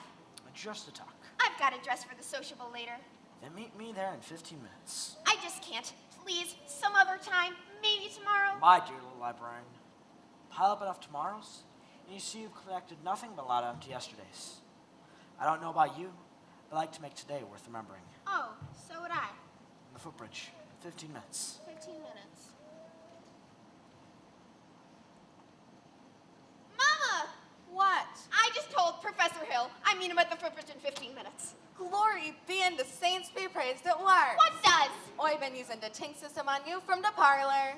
Just to talk. I've got to dress for the sociable later. Then meet me there in 15 minutes. I just can't. Please, some other time, maybe tomorrow. My dear little librarian, pile up enough tomorrows, and you see you've collected nothing but a lot of empty yesterdays. I don't know about you, but I like to make today worth remembering. Oh, so would I. The footbridge, 15 minutes. 15 minutes. Mama! What? I just told Professor Hill I meet him at the footbridge in 15 minutes. Glory be and the saints be praised, it works. What does? I've been using the Think System on you from the parlor.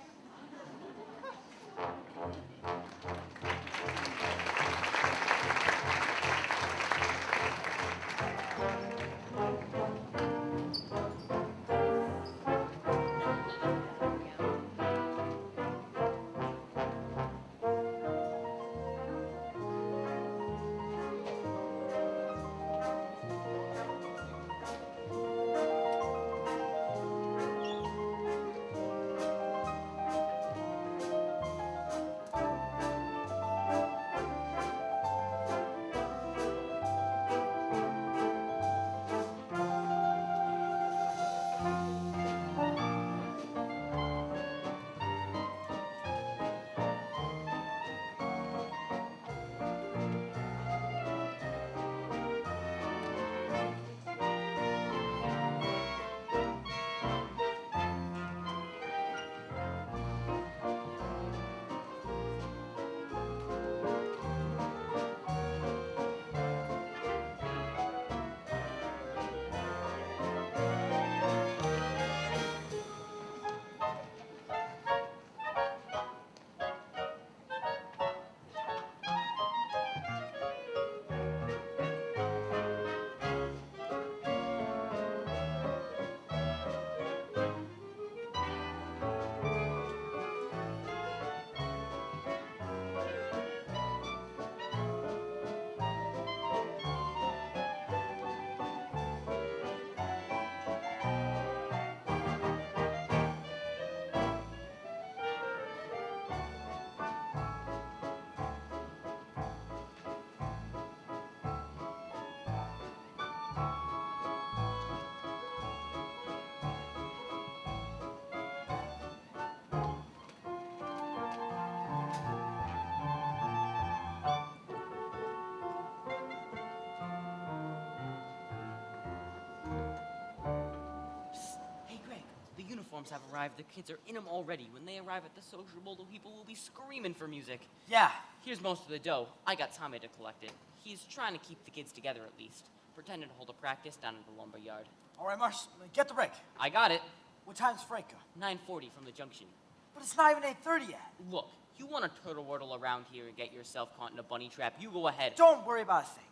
uniforms have arrived. The kids are in them already. When they arrive at the sociable, the people will be screaming for music. Yeah. Here's most of the dough. I got Tommy to collect it. He's trying to keep the kids together at least. Pretending to hold a practice down in the lumber yard. All right, Marsh, get the rig. I got it. What time's freight go? 9:40 from the junction. But it's not even 8:30 yet. Look, you want to turtle-wurtle around here and get yourself caught in a bunny trap, you go ahead. Don't worry about a thing.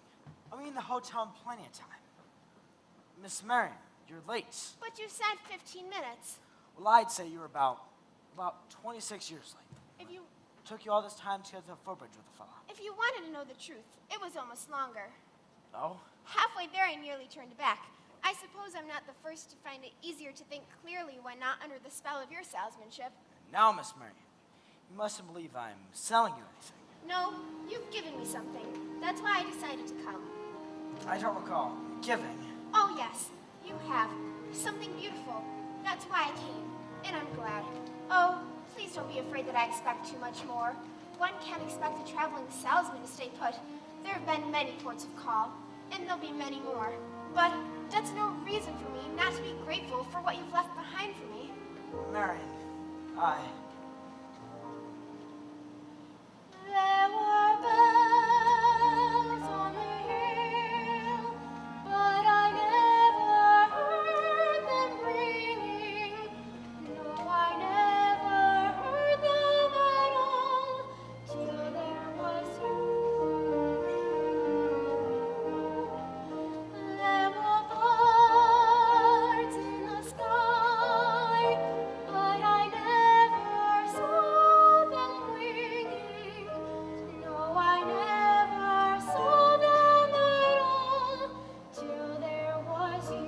I'll be in the hotel in plenty of time. Miss Marion, you're late. But you said 15 minutes. Well, I'd say you were about 26 years late. If you Took you all this time to get to the footbridge with the fella. If you wanted to know the truth, it was almost longer. No? Halfway there, I nearly turned back. I suppose I'm not the first to find it easier to think clearly when not under the spell of your salesmanship. Now, Miss Marion, you mustn't believe I'm selling you anything. No, you've given me something. That's why I decided to come. I don't recall giving. Oh, yes, you have. Something beautiful. That's why I came, and I'm glad. Oh, please don't be afraid that I expect too much more. One can't expect a traveling salesman to stay put. There have been many ports of call, and there'll be many more. But that's no reason for me not to be grateful for what you've left behind for me. Marion, There were bells on the hill, but I never heard them ringing. No, I never heard them at all till there was you. There were birds in the sky, but I never saw them winging. No, I never saw them at all till there was you.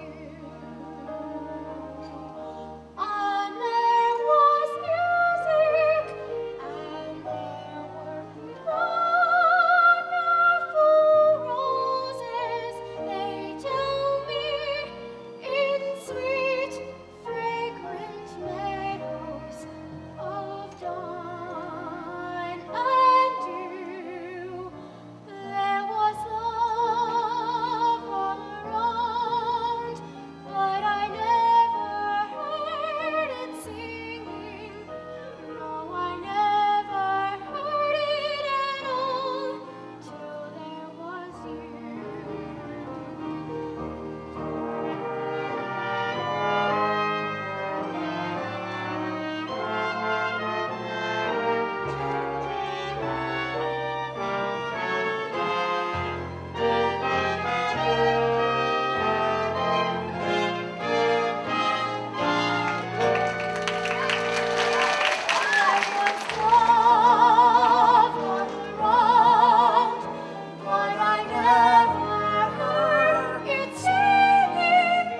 And there was music, and there were wonderful roses. They tell me in sweet, fragrant meadows of dawn and dew. There was love all around, but I never heard it singing. No, I never heard it at all till there was you. But I never heard it singing.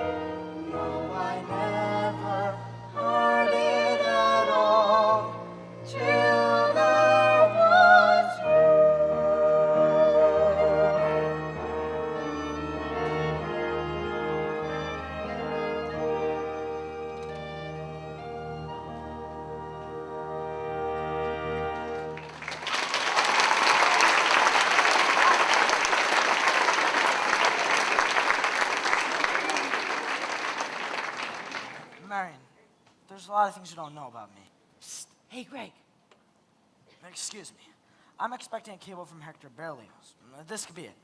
No, I never heard it at all till there was Marion, there's a lot of things you don't know about me. Psst. Hey, Greg. Excuse me. I'm expecting a cable from Hector Berlioz. This could be it.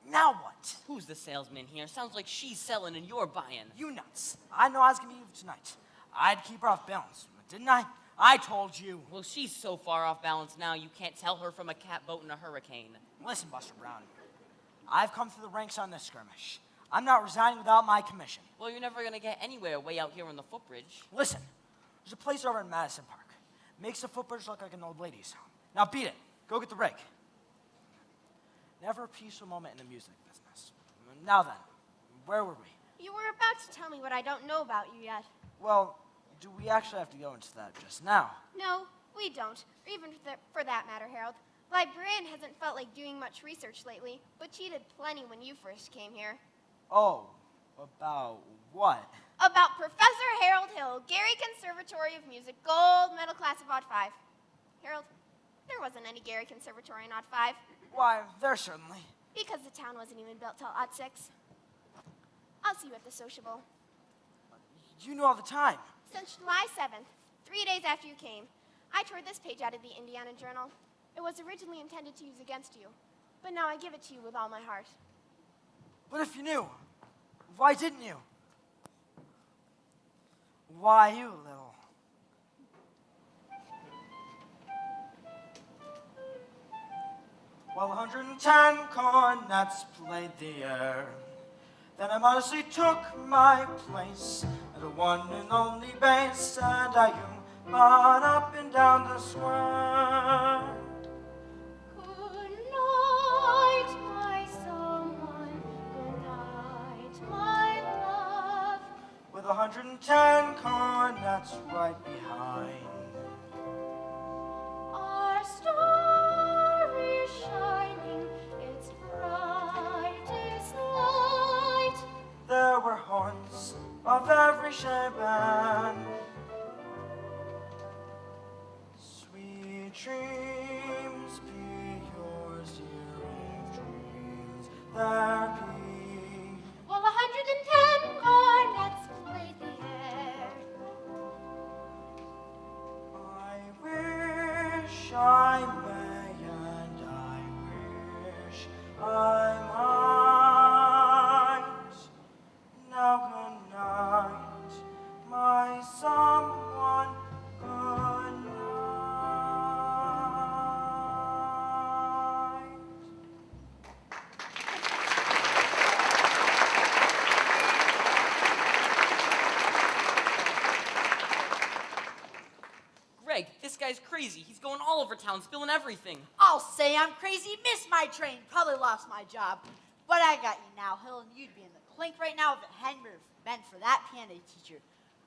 Now what? Who's the salesman here? Sounds like she's selling and you're buying. You nuts. I know I was gonna be with you tonight. I'd keep her off balance, didn't I? I told you. Well, she's so far off balance now you can't tell her from a catboat in a hurricane. Listen, Buster Brown. I've come through the ranks on this skirmish. I'm not resigning without my commission. Well, you're never gonna get anywhere way out here on the footbridge. Listen, there's a place over in Madison Park. Makes the footbridge look like an old lady's home. Now beat it. Go get the rig. Never a peaceful moment in the music business. Now then, where were we? You were about to tell me what I don't know about you yet. Well, do we actually have to go into that just now? No, we don't. Or even for that matter, Harold. The librarian hasn't felt like doing much research lately, but she did plenty when you first came here. Oh, about what? About Professor Harold Hill, Gary Conservatory of Music, gold medal class of Odd 5. Harold, there wasn't any Gary Conservatory in Odd 5. Why, there certainly. Because the town wasn't even built till Odd 6. I'll see you at the sociable. You knew all the time. Since July 7th, 3 days after you came, I tore this page out of the Indiana Journal. It was originally intended to use against you, but now I give it to you with all my heart. But if you knew, why didn't you? Why, you little... Well, 110 cornets played the air. Then I modestly took my place at the one and only base, and I on up and down the square. Good night, my someone. Good night, my love. With 110 cornets right behind. Our star is shining, its brightest light. There were horns of every shape and sweet dreams be yours, dear, if dreams there be. While 110 cornets played the air. I wish I may, and I wish I might. Now good night, my someone, good night. Greg, this guy's crazy. He's going all over town, spilling everything. I'll say I'm crazy, missed my train, probably lost my job. But I got you now, Hill, and you'd be in the clink right now if it hadn't been for that piano teacher.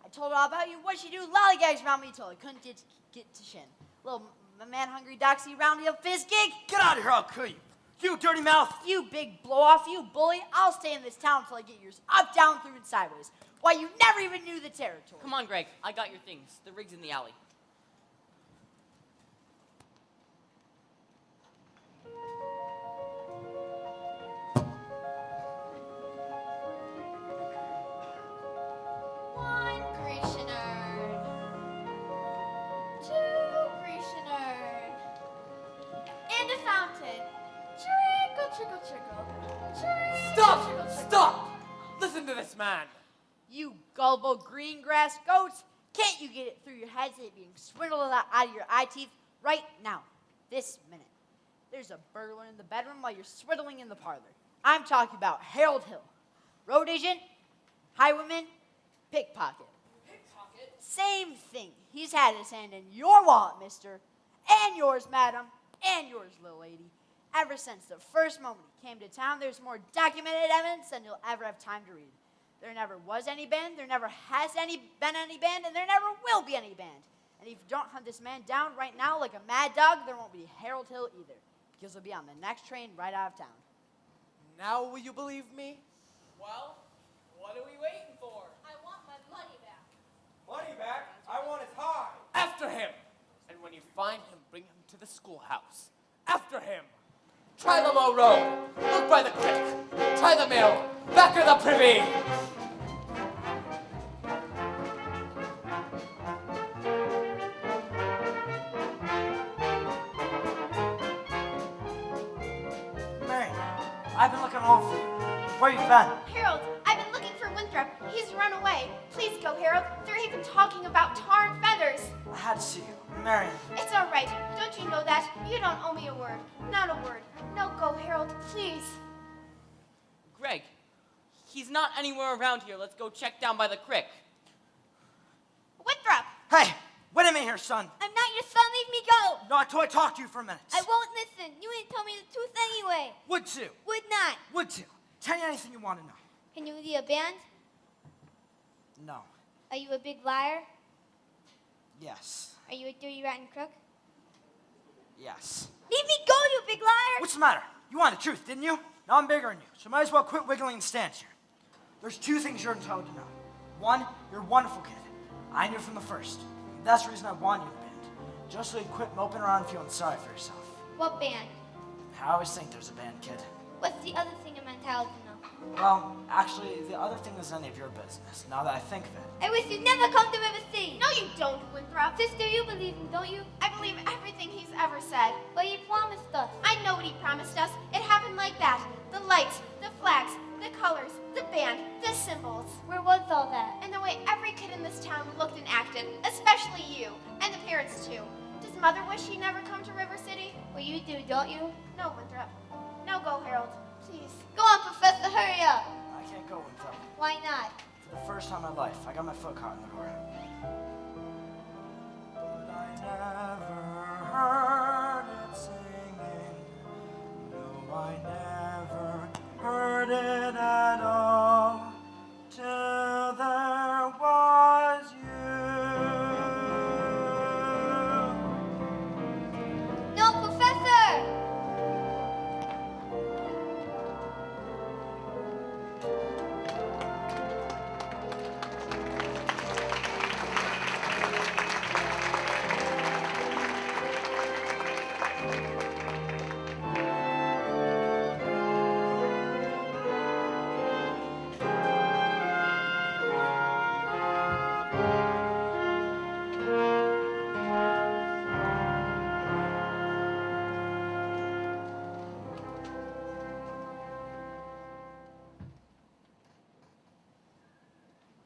I told her all about you. What'd she do? Lollygags around me till I couldn't get to shin. Little man-hungry doxy roundy up fizz gig. Get out of here, I'll kill you. You dirty mouth. You big blow-off, you bully. I'll stay in this town till I get yours up, down, through, and sideways. Why, you never even knew the territory. Come on, Greg. I got your things. The rig's in the alley. One Grecianard. Two Grecianard. And a fountain. Trickle, trickle, trickle. Trickle, Stop! trickle, trickle. Stop! Listen to this man. You gullible green grass goats. Can't you get it through your heads that you're being swindled out of your eye teeth right now, this minute? There's a burglar in the bedroom while you're swindling in the parlor. I'm talking about Harold Hill. Road agent, highwayman, pickpocket. Pickpocket? Same thing. He's had his hand in your wallet, mister, and yours, madam, and yours, little lady. Ever since the first moment he came to town, there's more documented evidence than you'll ever have time to read. There never was any band, there never has been any band, and there never will be any band. And if you don't hunt this man down right now like a mad dog, there won't be Harold Hill either, because he'll be on the next train right out of town. Now will you believe me? Well, what are we waiting for? I want my money back. Money back? I want his hide. After him! And when you find him, bring him to the schoolhouse. After him! Try the low road. Look by the creek. Try the mill. Back of the privy. Mary, I've been looking all over you. Where you been? Harold, I've been looking for Winthrop. He's run away. Please go, Harold. They're even talking about tar and feathers. I had to see you. Marion. It's all right. Don't you know that? You don't owe me a word. Not a word. No, go, Harold, please. Greg, he's not anywhere around here. Let's go check down by the creek. Winthrop! Hey, wait a minute here, son. I'm not your son, leave me go. No, I told you to talk to you for a minute. I won't listen. You ain't tell me the truth anyway. Would to. Would not. Would to. Tell you anything you want to know. Can you be a band? No. Are you a big liar? Yes. Are you a dirty rotten crook? Yes. Leave me go, you big liar! What's the matter? You wanted the truth, didn't you? Now I'm bigger than you, so might as well quit wiggling the stance here. There's two things you're entitled to know. One, you're a wonderful kid. I knew from the first. And that's the reason I wanted you in the band. Just so you quit moping around feeling sorry for yourself. What band? I always think there's a band, kid. What's the other thing a man tells to know? Well, actually, the other thing is none of your business, now that I think of it. I wish you'd never come to River City. No, you don't, Winthrop. Sister, you believe him, don't you? I believe everything he's ever said. But he promised us. I know what he promised us. It happened like that. The lights, the flags, the colors, the band, the symbols. Where was all that? And the way every kid in this town looked and acted, especially you, and the parents too. Does Mother wish he never come to River City? Well, you do, don't you? No, Winthrop. No, go, Harold. Please. Go on, Professor, hurry up. I can't go Winthrop. Why not? For the first time in my life, I got my foot caught in the door. But I never heard it singing. No, I never heard it at all. Till there was you. No, Professor!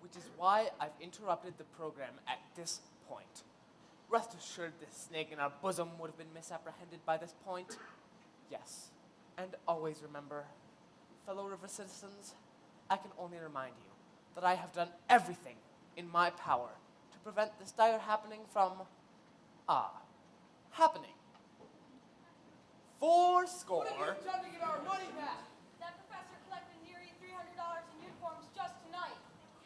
Which is why I've interrupted the program at this point. Rest assured this snake in our bosom would have been misapprehended by this point. Yes, and always remember, fellow river citizens, I can only remind you that I have done everything in my power to prevent this dire happening from, happening. 4 Trying to get our money back. That professor collected nearly $300 in uniforms just tonight.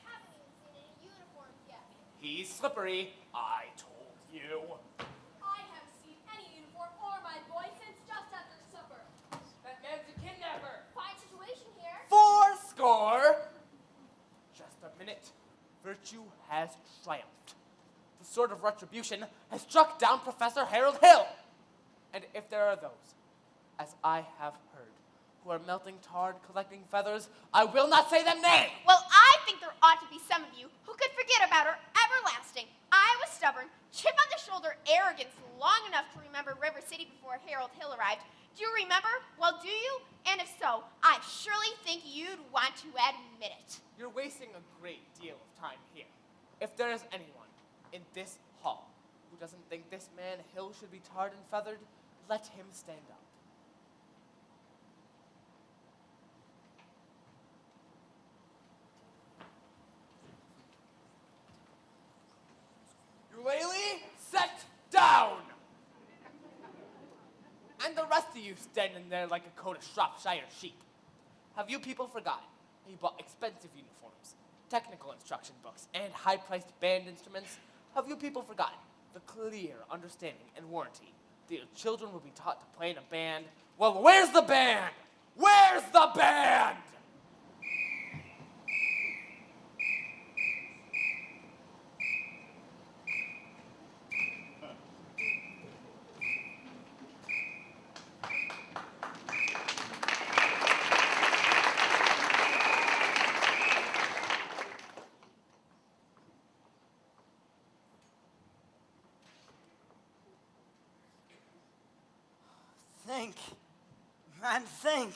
Haven't even seen any uniforms yet. He's slippery, I told you. I haven't seen any uniform or my boy since just after supper. That man's a kidnapper. Fine situation here. 4 Just a minute. Virtue has triumphed. The sword of retribution has struck down Professor Harold Hill. And if there are those, as I have heard, who are melting tarred, collecting feathers, I will not say them nay. Well, I think there ought to be some of you who could forget about her everlasting, Iowa stubborn, chip on the shoulder arrogance long enough to remember River City before Harold Hill arrived. Do you remember? Well, do you? And if so, I surely think you'd want to admit it. You're wasting a great deal of time here. If there is anyone in this hall who doesn't think this man Hill should be tarred and feathered, let him stand up. Eulalie, set down! And the rest of you standing there like a coat of Shropshire sheep. Have you people forgotten you bought expensive uniforms, technical instruction books, and high-priced band instruments? Have you people forgotten the clear understanding and warranty that your children will be taught to play in a band? Well, where's the band? Where's the band? Think. Man, think.